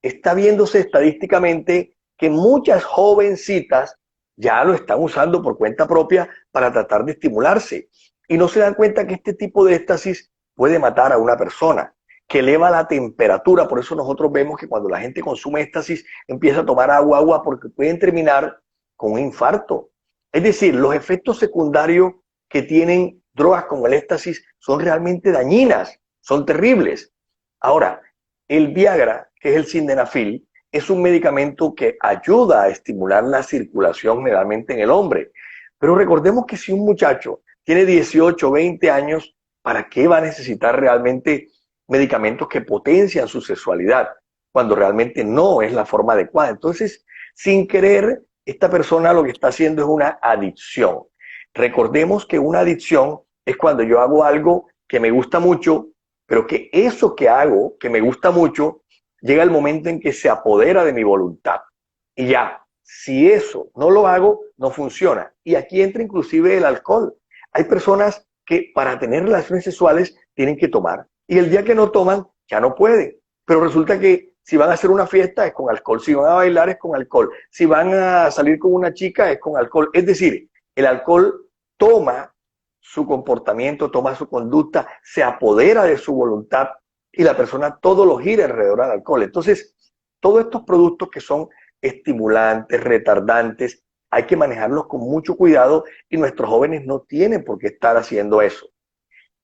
está viéndose estadísticamente que muchas jovencitas ya lo están usando por cuenta propia para tratar de estimularse y no se dan cuenta que este tipo de éxtasis puede matar a una persona, que eleva la temperatura. Por eso nosotros vemos que cuando la gente consume éxtasis empieza a tomar agua porque pueden terminar con un infarto. Es decir, los efectos secundarios que tienen drogas como el éxtasis son realmente dañinas, son terribles. Ahora, el Viagra, que es el sildenafil, es un medicamento que ayuda a estimular la circulación generalmente en el hombre. Pero recordemos que si un muchacho tiene 18, 20 años, ¿para qué va a necesitar realmente medicamentos que potencian su sexualidad? Cuando realmente no es la forma adecuada. Entonces, sin querer, esta persona lo que está haciendo es una adicción. Recordemos que una adicción es cuando yo hago algo que me gusta mucho, pero que eso que hago, que me gusta mucho, llega el momento en que se apodera de mi voluntad. Y ya, si eso no lo hago, no funciona. Y aquí entra inclusive el alcohol. Hay personas que para tener relaciones sexuales tienen que tomar. Y el día que no toman, ya no pueden. Pero resulta que si van a hacer una fiesta es con alcohol, si van a bailar es con alcohol, si van a salir con una chica es con alcohol. Es decir, el alcohol toma su comportamiento, toma su conducta, se apodera de su voluntad y la persona todo lo gira alrededor del alcohol. Entonces, todos estos productos que son estimulantes, retardantes, hay que manejarlos con mucho cuidado y nuestros jóvenes no tienen por qué estar haciendo eso.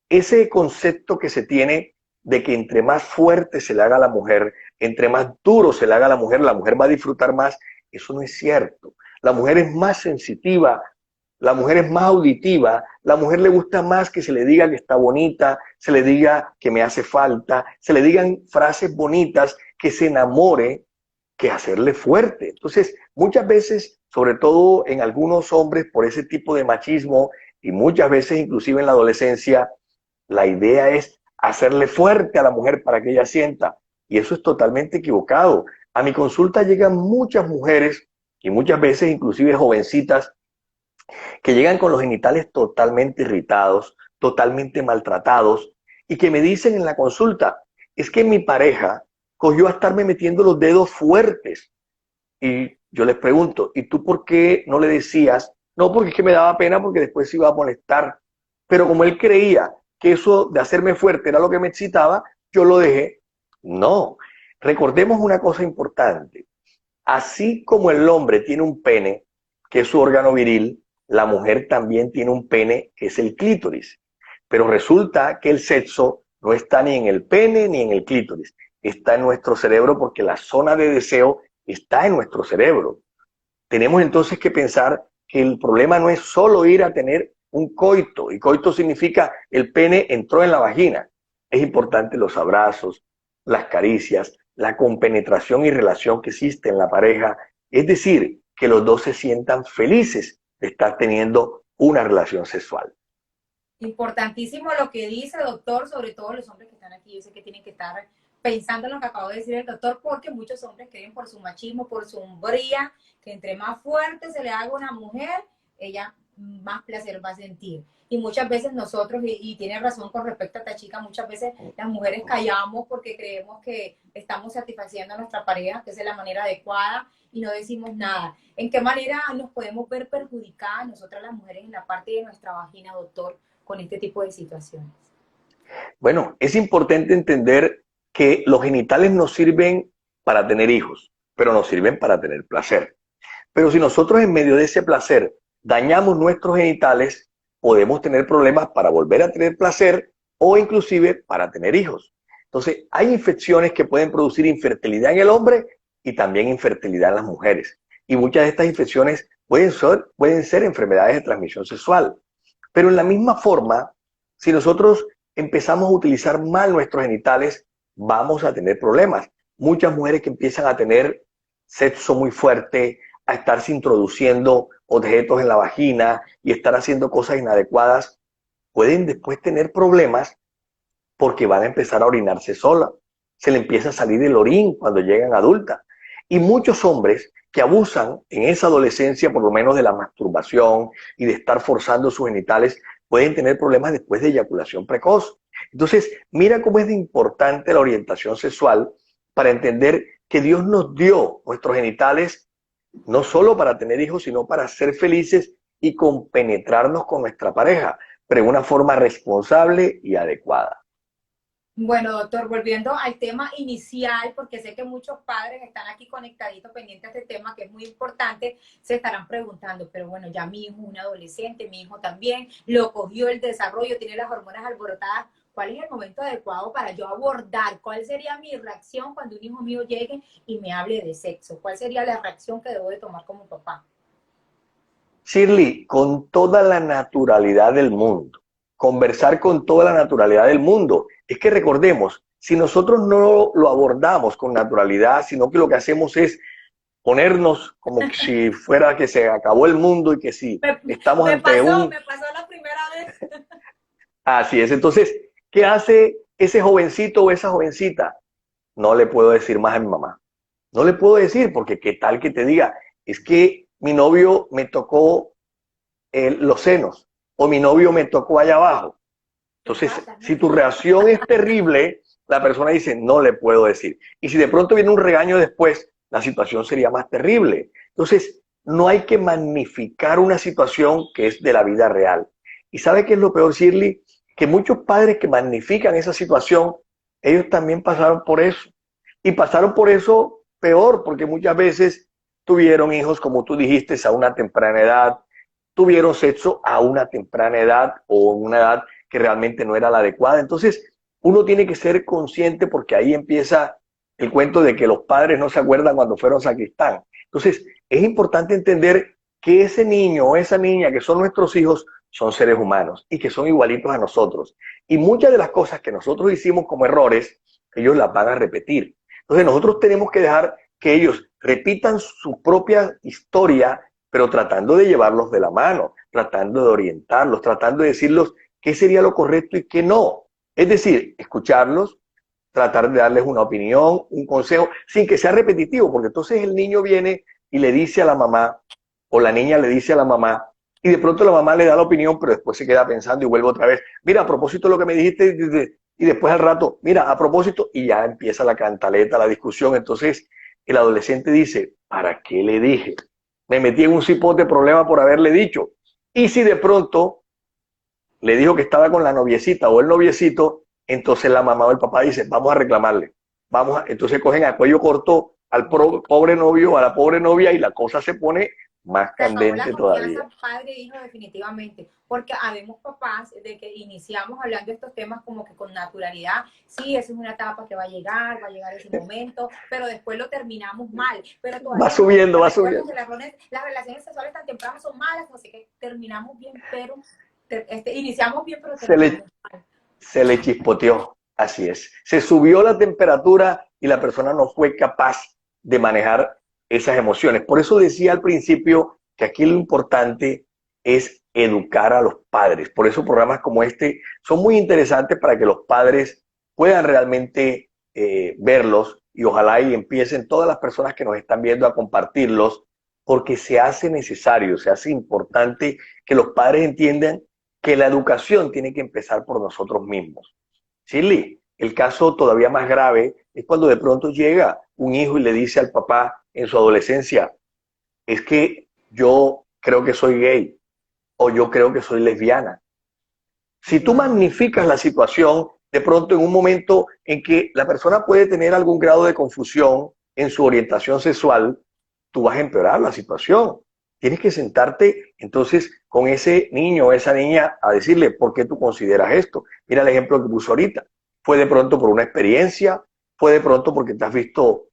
Ese concepto que se tiene de que entre más fuerte se le haga a la mujer, entre más duro se le haga a la mujer va a disfrutar más, eso no es cierto. La mujer es más sensitiva, la mujer es más auditiva, la mujer le gusta más que se le diga que está bonita, se le diga que me hace falta, se le digan frases bonitas, que se enamore, que hacerle fuerte. Entonces, muchas veces, sobre todo en algunos hombres, por ese tipo de machismo, y muchas veces inclusive en la adolescencia, la idea es hacerle fuerte a la mujer para que ella sienta, y eso es totalmente equivocado. A mi consulta llegan muchas mujeres, y muchas veces inclusive jovencitas, que llegan con los genitales totalmente irritados, totalmente maltratados, y que me dicen en la consulta, es que mi pareja cogió a estarme metiendo los dedos fuertes. Y yo les pregunto, ¿y tú por qué no le decías? No, porque es que me daba pena porque después se iba a molestar. Pero como él creía que eso de hacerme fuerte era lo que me excitaba, yo lo dejé. No, recordemos una cosa importante. Así como el hombre tiene un pene, que es su órgano viril, la mujer también tiene un pene, que es el clítoris. Pero resulta que el sexo no está ni en el pene ni en el clítoris. Está en nuestro cerebro porque la zona de deseo está en nuestro cerebro. Tenemos entonces que pensar que el problema no es solo ir a tener un coito, y coito significa el pene entró en la vagina. Es importante los abrazos, las caricias, la compenetración y relación que existe en la pareja. Es decir, que los dos se sientan felices de estar teniendo una relación sexual. Importantísimo lo que dice, doctor, sobre todo los hombres que están aquí. Yo sé que tienen que estar pensando en lo que acabo de decir el doctor, porque muchos hombres creen por su machismo, por su hombría, que entre más fuerte se le haga a una mujer, ella más placer va a sentir. Y muchas veces nosotros, y tiene razón con respecto a esta chica, muchas veces las mujeres callamos porque creemos que estamos satisfaciendo a nuestra pareja, que esa es la manera adecuada, y no decimos nada. ¿En qué manera nos podemos ver perjudicadas nosotras las mujeres en la parte de nuestra vagina, doctor, con este tipo de situaciones? Bueno, es importante entender que los genitales nos sirven para tener hijos, pero nos sirven para tener placer. Pero si nosotros en medio de ese placer dañamos nuestros genitales, podemos tener problemas para volver a tener placer o inclusive para tener hijos. Entonces, hay infecciones que pueden producir infertilidad en el hombre y también infertilidad en las mujeres. Y muchas de estas infecciones pueden ser enfermedades de transmisión sexual. Pero en la misma forma, si nosotros empezamos a utilizar mal nuestros genitales, vamos a tener problemas. Muchas mujeres que empiezan a tener sexo muy fuerte, a estarse introduciendo objetos en la vagina y estar haciendo cosas inadecuadas, pueden después tener problemas porque van a empezar a orinarse sola. Se le empieza a salir el orín cuando llegan adultas. Y muchos hombres que abusan en esa adolescencia, por lo menos de la masturbación y de estar forzando sus genitales, pueden tener problemas después de eyaculación precoz. Entonces, mira cómo es de importante la orientación sexual para entender que Dios nos dio nuestros genitales no solo para tener hijos, sino para ser felices y compenetrarnos con nuestra pareja, pero de una forma responsable y adecuada. Bueno, doctor, volviendo al tema inicial, porque sé que muchos padres están aquí conectaditos, pendientes de este tema que es muy importante, se estarán preguntando, pero bueno, ya mi hijo es un adolescente, mi hijo también, lo cogió el desarrollo, tiene las hormonas alborotadas. ¿Cuál es el momento adecuado para yo abordar? ¿Cuál sería mi reacción cuando un hijo mío llegue y me hable de sexo? ¿Cuál sería la reacción que debo de tomar como papá? Shirley, con toda la naturalidad del mundo, conversar con toda la naturalidad del mundo. Es que recordemos, si nosotros no lo abordamos con naturalidad, sino que lo que hacemos es ponernos como si fuera que se acabó el mundo y que si estamos ante me pasó la primera vez. Así es, entonces, ¿qué hace ese jovencito o esa jovencita? No le puedo decir más a mi mamá. No le puedo decir porque qué tal que te diga, es que mi novio me tocó los senos o mi novio me tocó allá abajo. Entonces, si tu reacción es terrible, la persona dice, no le puedo decir. Y si de pronto viene un regaño después, la situación sería más terrible. Entonces, no hay que magnificar una situación que es de la vida real. ¿Y sabe qué es lo peor, Shirley? Que muchos padres que magnifican esa situación, ellos también pasaron por eso. Y pasaron por eso peor, porque muchas veces tuvieron hijos, como tú dijiste, a una temprana edad, tuvieron sexo a una temprana edad o en una edad que realmente no era la adecuada. Entonces, uno tiene que ser consciente porque ahí empieza el cuento de que los padres no se acuerdan cuando fueron sacristán. Entonces, es importante entender que ese niño o esa niña que son nuestros hijos son seres humanos y que son igualitos a nosotros. Y muchas de las cosas que nosotros hicimos como errores, ellos las van a repetir. Entonces, nosotros tenemos que dejar que ellos repitan su propia historia, pero tratando de llevarlos de la mano, tratando de orientarlos, tratando de decirles qué sería lo correcto y qué no. Es decir, escucharlos, tratar de darles una opinión, un consejo, sin que sea repetitivo, porque entonces el niño viene y le dice a la mamá, o la niña le dice a la mamá, y de pronto la mamá le da la opinión, pero después se queda pensando y vuelve otra vez, mira, a propósito de lo que me dijiste, y después al rato, mira, a propósito, y ya empieza la cantaleta, la discusión. Entonces el adolescente dice, ¿para qué le dije? Me metí en un cipote problema por haberle dicho. Y si de pronto le dijo que estaba con la noviecita o el noviecito, entonces la mamá o el papá dice, vamos a reclamarle. Entonces cogen a cuello corto al pobre novio, a la pobre novia y la cosa se pone más Se acabó la candente todavía. confianza padre-hijo definitivamente, porque habemos papás de que iniciamos hablando de estos temas como que con naturalidad, sí, esa es una etapa que va a llegar ese momento, pero después lo terminamos mal, pero Va todavía subiendo, no va recuerdo subiendo. que las relaciones sexuales tan tempranas son malas, así que terminamos bien, pero iniciamos bien, pero Se le, terminamos mal. se le chispoteó, así es. Se subió la temperatura y la persona no fue capaz de manejar esas emociones. Por eso decía al principio que aquí lo importante es educar a los padres. Por eso programas como este son muy interesantes para que los padres puedan realmente verlos y ojalá y empiecen todas las personas que nos están viendo a compartirlos, porque se hace necesario, se hace importante que los padres entiendan que la educación tiene que empezar por nosotros mismos. Shirley, el caso todavía más grave es cuando de pronto llega un hijo y le dice al papá en su adolescencia, es que yo creo que soy gay o yo creo que soy lesbiana. Si tú Wow. magnificas la situación, de pronto en un momento en que la persona puede tener algún grado de confusión en su orientación sexual, tú vas a empeorar la situación. Tienes que sentarte entonces con ese niño o esa niña a decirle por qué tú consideras esto. Mira el ejemplo que puso ahorita. Fue de pronto por una experiencia, fue de pronto porque te has visto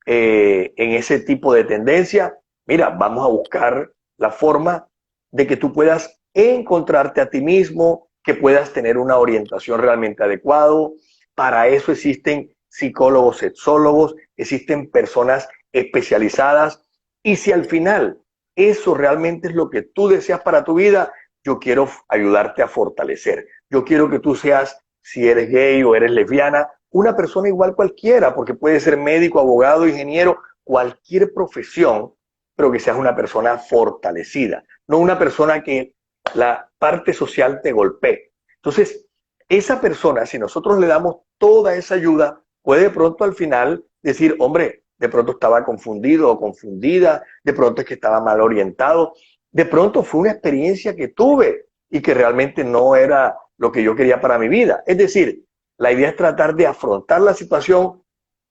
en ese tipo de tendencia. Mira, vamos a buscar la forma de que tú puedas encontrarte a ti mismo, que puedas tener una orientación realmente adecuada. Para eso existen psicólogos, sexólogos, existen personas especializadas. Y si al final eso realmente es lo que tú deseas para tu vida, yo quiero ayudarte a fortalecer. Yo quiero que tú seas, si eres gay o eres lesbiana, una persona igual cualquiera, porque puede ser médico, abogado, ingeniero, cualquier profesión, pero que seas una persona fortalecida, no una persona que la parte social te golpee. Entonces, esa persona, si nosotros le damos toda esa ayuda, puede de pronto al final decir, hombre, de pronto estaba confundido o confundida, de pronto es que estaba mal orientado, de pronto fue una experiencia que tuve y que realmente no era lo que yo quería para mi vida. Es decir, la idea es tratar de afrontar la situación,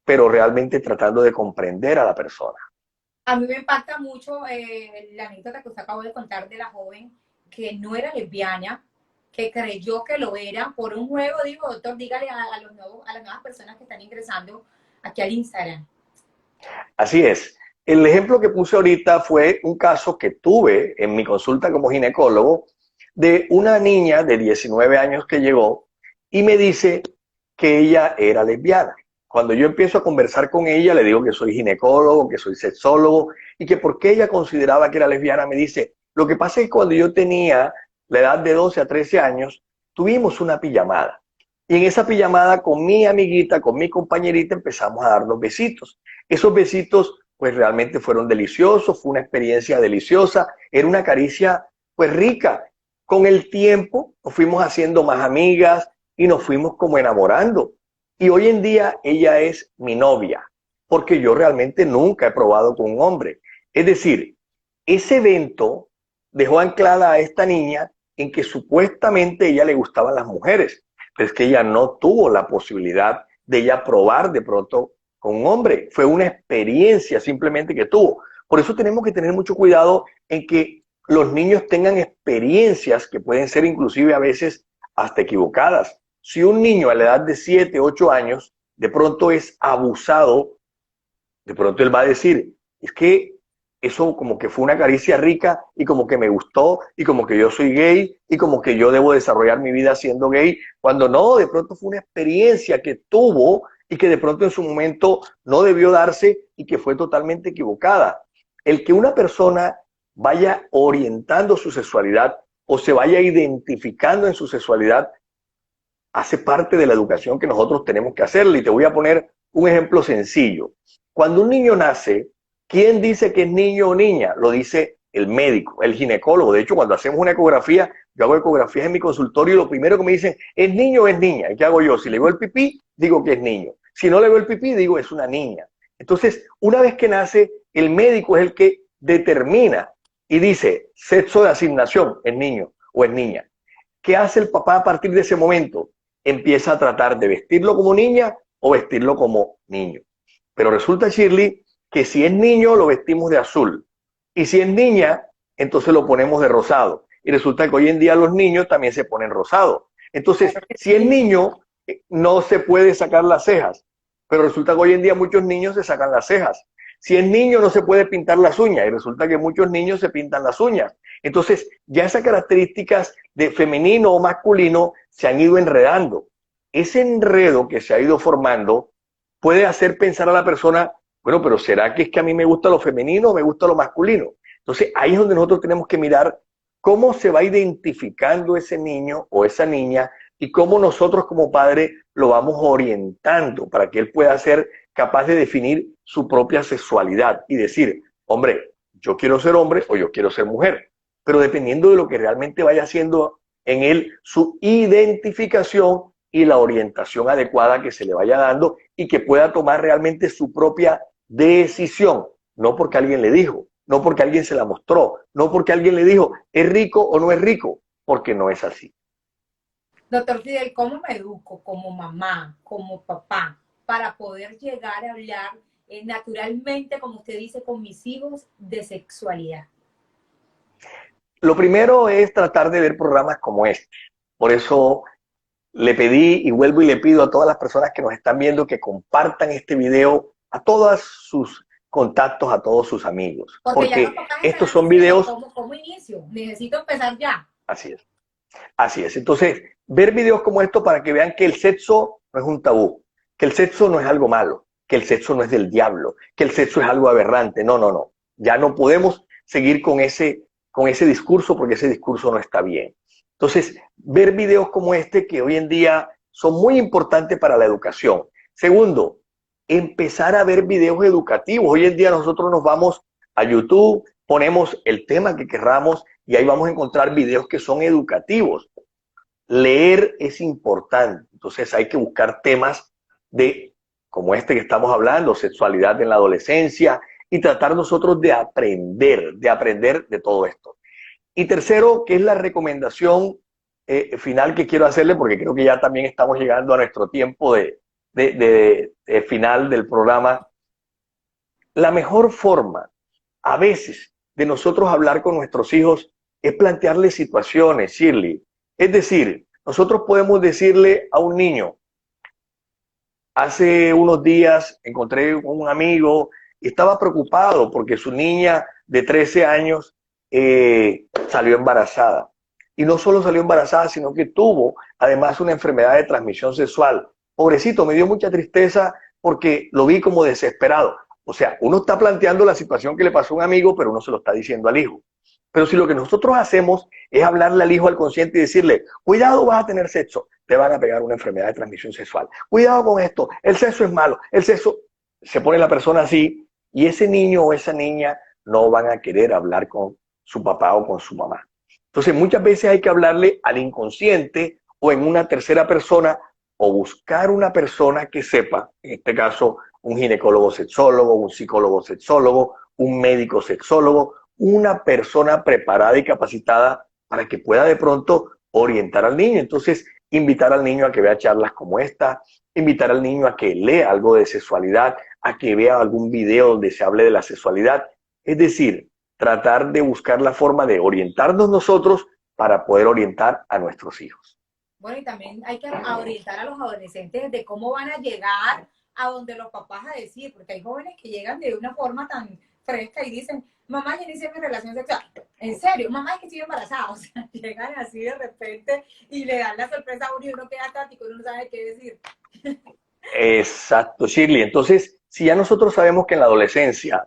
pero realmente tratando de comprender a la persona. A mí me impacta mucho la anécdota que usted acabó de contar de la joven que no era lesbiana, que creyó que lo era por un juego. Digo, doctor, dígale a las nuevas personas que están ingresando aquí al Instagram. Así es. El ejemplo que puse ahorita fue un caso que tuve en mi consulta como ginecólogo de una niña de 19 años que llegó y me dice que ella era lesbiana. Cuando yo empiezo a conversar con ella, le digo que soy ginecólogo, que soy sexólogo y que por qué ella consideraba que era lesbiana, me dice, lo que pasa es que cuando yo tenía la edad de 12 a 13 años, tuvimos una pijamada. Y en esa pijamada con mi amiguita, con mi compañerita, empezamos a darnos besitos. Esos besitos pues realmente fueron deliciosos, fue una experiencia deliciosa, era una caricia pues rica. Con el tiempo nos fuimos haciendo más amigas y nos fuimos como enamorando. Y hoy en día ella es mi novia, porque yo realmente nunca he probado con un hombre. Es decir, ese evento dejó anclada a esta niña en que supuestamente a ella le gustaban las mujeres, pero es que ella no tuvo la posibilidad de ella probar de pronto con un hombre. Fue una experiencia simplemente que tuvo. Por eso tenemos que tener mucho cuidado en que los niños tengan experiencias que pueden ser inclusive a veces hasta equivocadas. Si un niño a la edad de 7, 8 años de pronto es abusado, de pronto él va a decir, es que eso como que fue una caricia rica y como que me gustó y como que yo soy gay y como que yo debo desarrollar mi vida siendo gay, cuando no, de pronto fue una experiencia que tuvo y que de pronto en su momento no debió darse y que fue totalmente equivocada. El que una persona vaya orientando su sexualidad o se vaya identificando en su sexualidad hace parte de la educación que nosotros tenemos que hacerle. Y te voy a poner un ejemplo sencillo. Cuando un niño nace, ¿quién dice que es niño o niña? Lo dice el médico, el ginecólogo. De hecho, cuando hacemos una ecografía, yo hago ecografías en mi consultorio y lo primero que me dicen, ¿es niño o es niña? ¿Y qué hago yo? Si le veo el pipí, digo que es niño. Si no le veo el pipí, digo es una niña. Entonces, una vez que nace, el médico es el que determina y dice, sexo de asignación, es niño o es niña. ¿Qué hace el papá a partir de ese momento? Empieza a tratar de vestirlo como niña o vestirlo como niño. Pero resulta, Shirley, que si es niño lo vestimos de azul y si es niña, entonces lo ponemos de rosado. Y resulta que hoy en día los niños también se ponen rosado. Entonces, si es niño, no se puede sacar las cejas, pero resulta que hoy en día muchos niños se sacan las cejas. Si es niño, no se puede pintar las uñas y resulta que muchos niños se pintan las uñas. Entonces, ya esas características de femenino o masculino se han ido enredando. Ese enredo que se ha ido formando puede hacer pensar a la persona, bueno, pero ¿será que es que a mí me gusta lo femenino o me gusta lo masculino? Entonces, ahí es donde nosotros tenemos que mirar cómo se va identificando ese niño o esa niña y cómo nosotros como padres lo vamos orientando para que él pueda ser capaz de definir su propia sexualidad y decir, hombre, yo quiero ser hombre o yo quiero ser mujer. Pero dependiendo de lo que realmente vaya haciendo en él, su identificación y la orientación adecuada que se le vaya dando y que pueda tomar realmente su propia decisión, no porque alguien le dijo, no porque alguien se la mostró, no porque alguien le dijo, ¿es rico o no es rico? Porque no es así. Doctor Fidel, ¿cómo me educo como mamá, como papá, para poder llegar a hablar naturalmente, como usted dice, con mis hijos de sexualidad? Lo primero es tratar de ver programas como este. Por eso le pedí y vuelvo y le pido a todas las personas que nos están viendo que compartan este video a todos sus contactos, a todos sus amigos. Porque ya los Porque papás estos estarán son diciendo, videos, ¿cómo inicio? Necesito empezar ya. así es. Así es. Entonces, ver videos como estos para que vean que el sexo no es un tabú, que el sexo no es algo malo, que el sexo no es del diablo, que el sexo es algo aberrante. No, no, no. Ya no podemos seguir con ese discurso, porque ese discurso no está bien. Entonces, ver videos como este que hoy en día son muy importantes para la educación. Segundo, empezar a ver videos educativos. Hoy en día nosotros nos vamos a YouTube, ponemos el tema que querramos y ahí vamos a encontrar videos que son educativos. Leer es importante, entonces hay que buscar temas como este que estamos hablando, sexualidad en la adolescencia, y tratar nosotros de aprender de todo esto. Y tercero, que es la recomendación final que quiero hacerle, porque creo que ya también estamos llegando a nuestro tiempo de final del programa. La mejor forma, a veces, de nosotros hablar con nuestros hijos es plantearles situaciones, Shirley. Es decir, nosotros podemos decirle a un niño, hace unos días encontré un amigo y estaba preocupado porque su niña de 13 años salió embarazada. Y no solo salió embarazada, sino que tuvo además una enfermedad de transmisión sexual. Pobrecito, me dio mucha tristeza porque lo vi como desesperado. O sea, uno está planteando la situación que le pasó a un amigo, pero uno se lo está diciendo al hijo. Pero si lo que nosotros hacemos es hablarle al hijo al consciente y decirle, cuidado, vas a tener sexo, te van a pegar una enfermedad de transmisión sexual. Cuidado con esto, el sexo es malo, el sexo, se pone la persona así y ese niño o esa niña no van a querer hablar con su papá o con su mamá. Entonces muchas veces hay que hablarle al inconsciente o en una tercera persona o buscar una persona que sepa, en este caso un ginecólogo sexólogo, un psicólogo sexólogo, un médico sexólogo, una persona preparada y capacitada para que pueda de pronto orientar al niño. Entonces, invitar al niño a que vea charlas como esta, invitar al niño a que lea algo de sexualidad, a que vea algún video donde se hable de la sexualidad. Es decir, tratar de buscar la forma de orientarnos nosotros para poder orientar a nuestros hijos. Bueno, y también hay que orientar a los adolescentes de cómo van a llegar a donde los papás a decir, porque hay jóvenes que llegan de una forma tan fresca y dicen, mamá, ya inicié mi relación sexual. En serio, mamá, es que estoy embarazada. O sea, llegan así de repente y le dan la sorpresa a uno y uno queda estático y uno no sabe qué decir. Exacto, Shirley. Entonces, si ya nosotros sabemos que en la adolescencia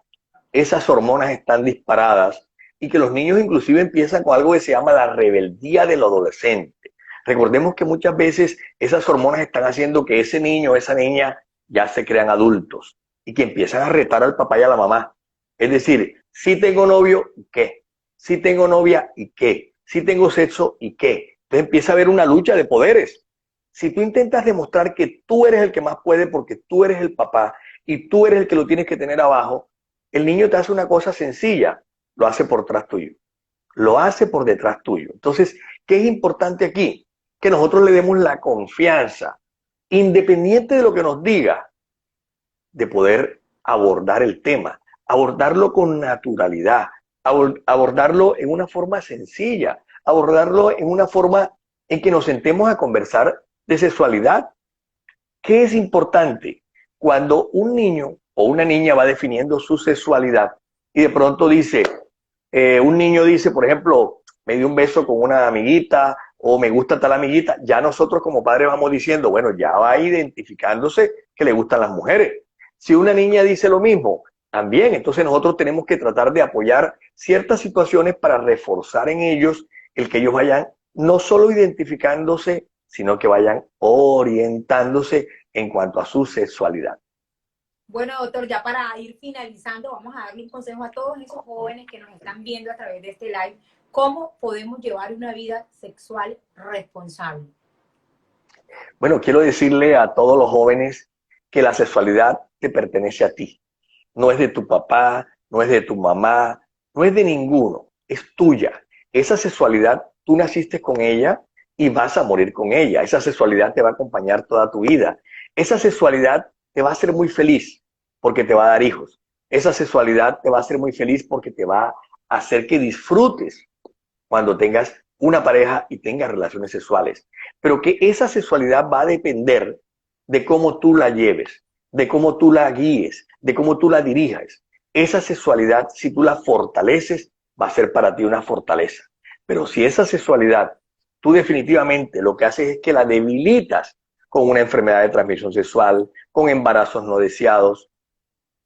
esas hormonas están disparadas y que los niños inclusive empiezan con algo que se llama la rebeldía del adolescente. Recordemos que muchas veces esas hormonas están haciendo que ese niño o esa niña ya se crean adultos y que empiezan a retar al papá y a la mamá. Es decir, si tengo novio, ¿y qué? Si tengo novia, ¿y qué? Si tengo sexo, ¿y qué? Entonces empieza a haber una lucha de poderes. Si tú intentas demostrar que tú eres el que más puede porque tú eres el papá y tú eres el que lo tienes que tener abajo, el niño te hace una cosa sencilla, lo hace por detrás tuyo. Lo hace por detrás tuyo. Entonces, ¿qué es importante aquí? Que nosotros le demos la confianza, independiente de lo que nos diga, de poder abordar el tema, abordarlo con naturalidad, abordarlo en una forma sencilla, abordarlo en una forma en que nos sentemos a conversar de sexualidad. ¿Qué es importante? Cuando un niño o una niña va definiendo su sexualidad y de pronto dice, un niño dice, por ejemplo, me dio un beso con una amiguita o me gusta tal amiguita, ya nosotros como padres vamos diciendo, bueno, ya va identificándose que le gustan las mujeres. Si una niña dice lo mismo, también, entonces nosotros tenemos que tratar de apoyar ciertas situaciones para reforzar en ellos el que ellos vayan no solo identificándose, sino que vayan orientándose en cuanto a su sexualidad. Bueno, doctor, ya para ir finalizando, vamos a darle un consejo a todos esos jóvenes que nos están viendo a través de este live. ¿Cómo podemos llevar una vida sexual responsable? Bueno, quiero decirle a todos los jóvenes que la sexualidad te pertenece a ti. No es de tu papá, no es de tu mamá, no es de ninguno, es tuya. Esa sexualidad, tú naciste con ella y vas a morir con ella. Esa sexualidad te va a acompañar toda tu vida. Esa sexualidad te va a hacer muy feliz porque te va a dar hijos. Esa sexualidad te va a hacer muy feliz porque te va a hacer que disfrutes cuando tengas una pareja y tengas relaciones sexuales. Pero que esa sexualidad va a depender de cómo tú la lleves, de cómo tú la guíes, de cómo tú la dirijas. Esa sexualidad, si tú la fortaleces, va a ser para ti una fortaleza. Pero si esa sexualidad, tú definitivamente lo que haces es que la debilitas con una enfermedad de transmisión sexual, con embarazos no deseados,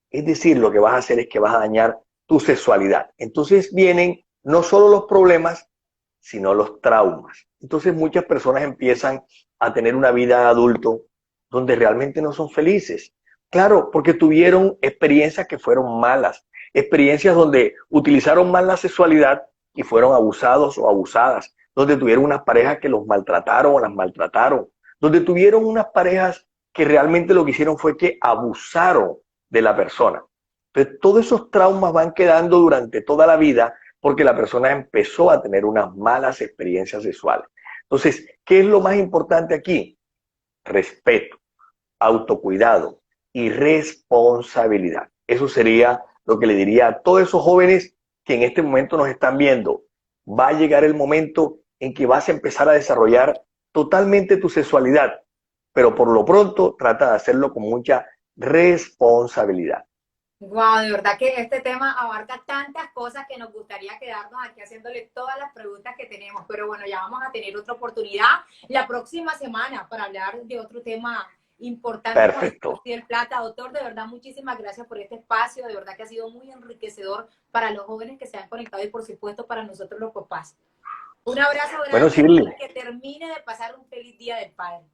es decir, lo que vas a hacer es que vas a dañar tu sexualidad. Entonces vienen no solo los problemas, sino los traumas. Entonces muchas personas empiezan a tener una vida de adulto donde realmente no son felices. Claro, porque tuvieron experiencias que fueron malas, experiencias donde utilizaron mal la sexualidad y fueron abusados o abusadas, donde tuvieron unas parejas que los maltrataron o las maltrataron, donde tuvieron unas parejas que realmente lo que hicieron fue que abusaron de la persona. Entonces, todos esos traumas van quedando durante toda la vida porque la persona empezó a tener unas malas experiencias sexuales. Entonces, ¿qué es lo más importante aquí? Respeto, autocuidado y responsabilidad. Eso sería lo que le diría a todos esos jóvenes que en este momento nos están viendo. Va a llegar el momento en que vas a empezar a desarrollar totalmente tu sexualidad, pero por lo pronto trata de hacerlo con mucha responsabilidad. Wow, de verdad que este tema abarca tantas cosas que nos gustaría quedarnos aquí haciéndole todas las preguntas que tenemos, pero bueno, ya vamos a tener otra oportunidad la próxima semana para hablar de otro tema importante con el Perfecto. doctor Fidel Plata. Doctor, de verdad, muchísimas gracias por este espacio, de verdad que ha sido muy enriquecedor para los jóvenes que se han conectado y por supuesto para nosotros los papás. Un abrazo Bueno, grande Shirley, y que termine de pasar un feliz Día del Padre.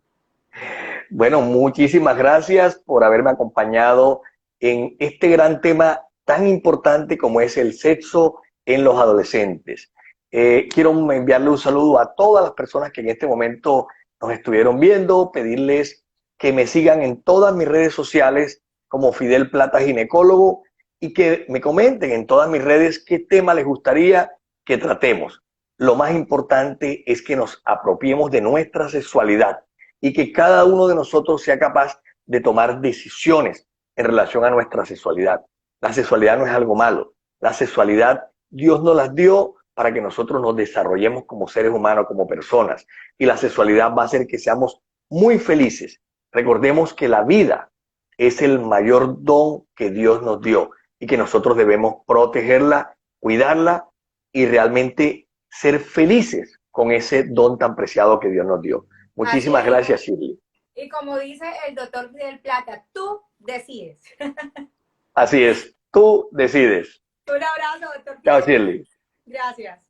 bueno, muchísimas gracias por haberme acompañado en este gran tema tan importante como es el sexo en los adolescentes. Quiero enviarle un saludo a todas las personas que en este momento nos estuvieron viendo, pedirles que me sigan en todas mis redes sociales como Fidel Plata Ginecólogo y que me comenten en todas mis redes qué tema les gustaría que tratemos. Lo más importante es que nos apropiemos de nuestra sexualidad y que cada uno de nosotros sea capaz de tomar decisiones en relación a nuestra sexualidad. La sexualidad no es algo malo. La sexualidad Dios nos las dio para que nosotros nos desarrollemos como seres humanos, como personas. Y la sexualidad va a hacer que seamos muy felices. Recordemos que la vida es el mayor don que Dios nos dio y que nosotros debemos protegerla, cuidarla y realmente ser felices con ese don tan preciado que Dios nos dio. Así Muchísimas es, gracias, Shirley. y como dice el doctor Fidel Plata, tú decides. Así es, tú decides. Un abrazo, doctor Chao, Fidel. Shirley. Gracias.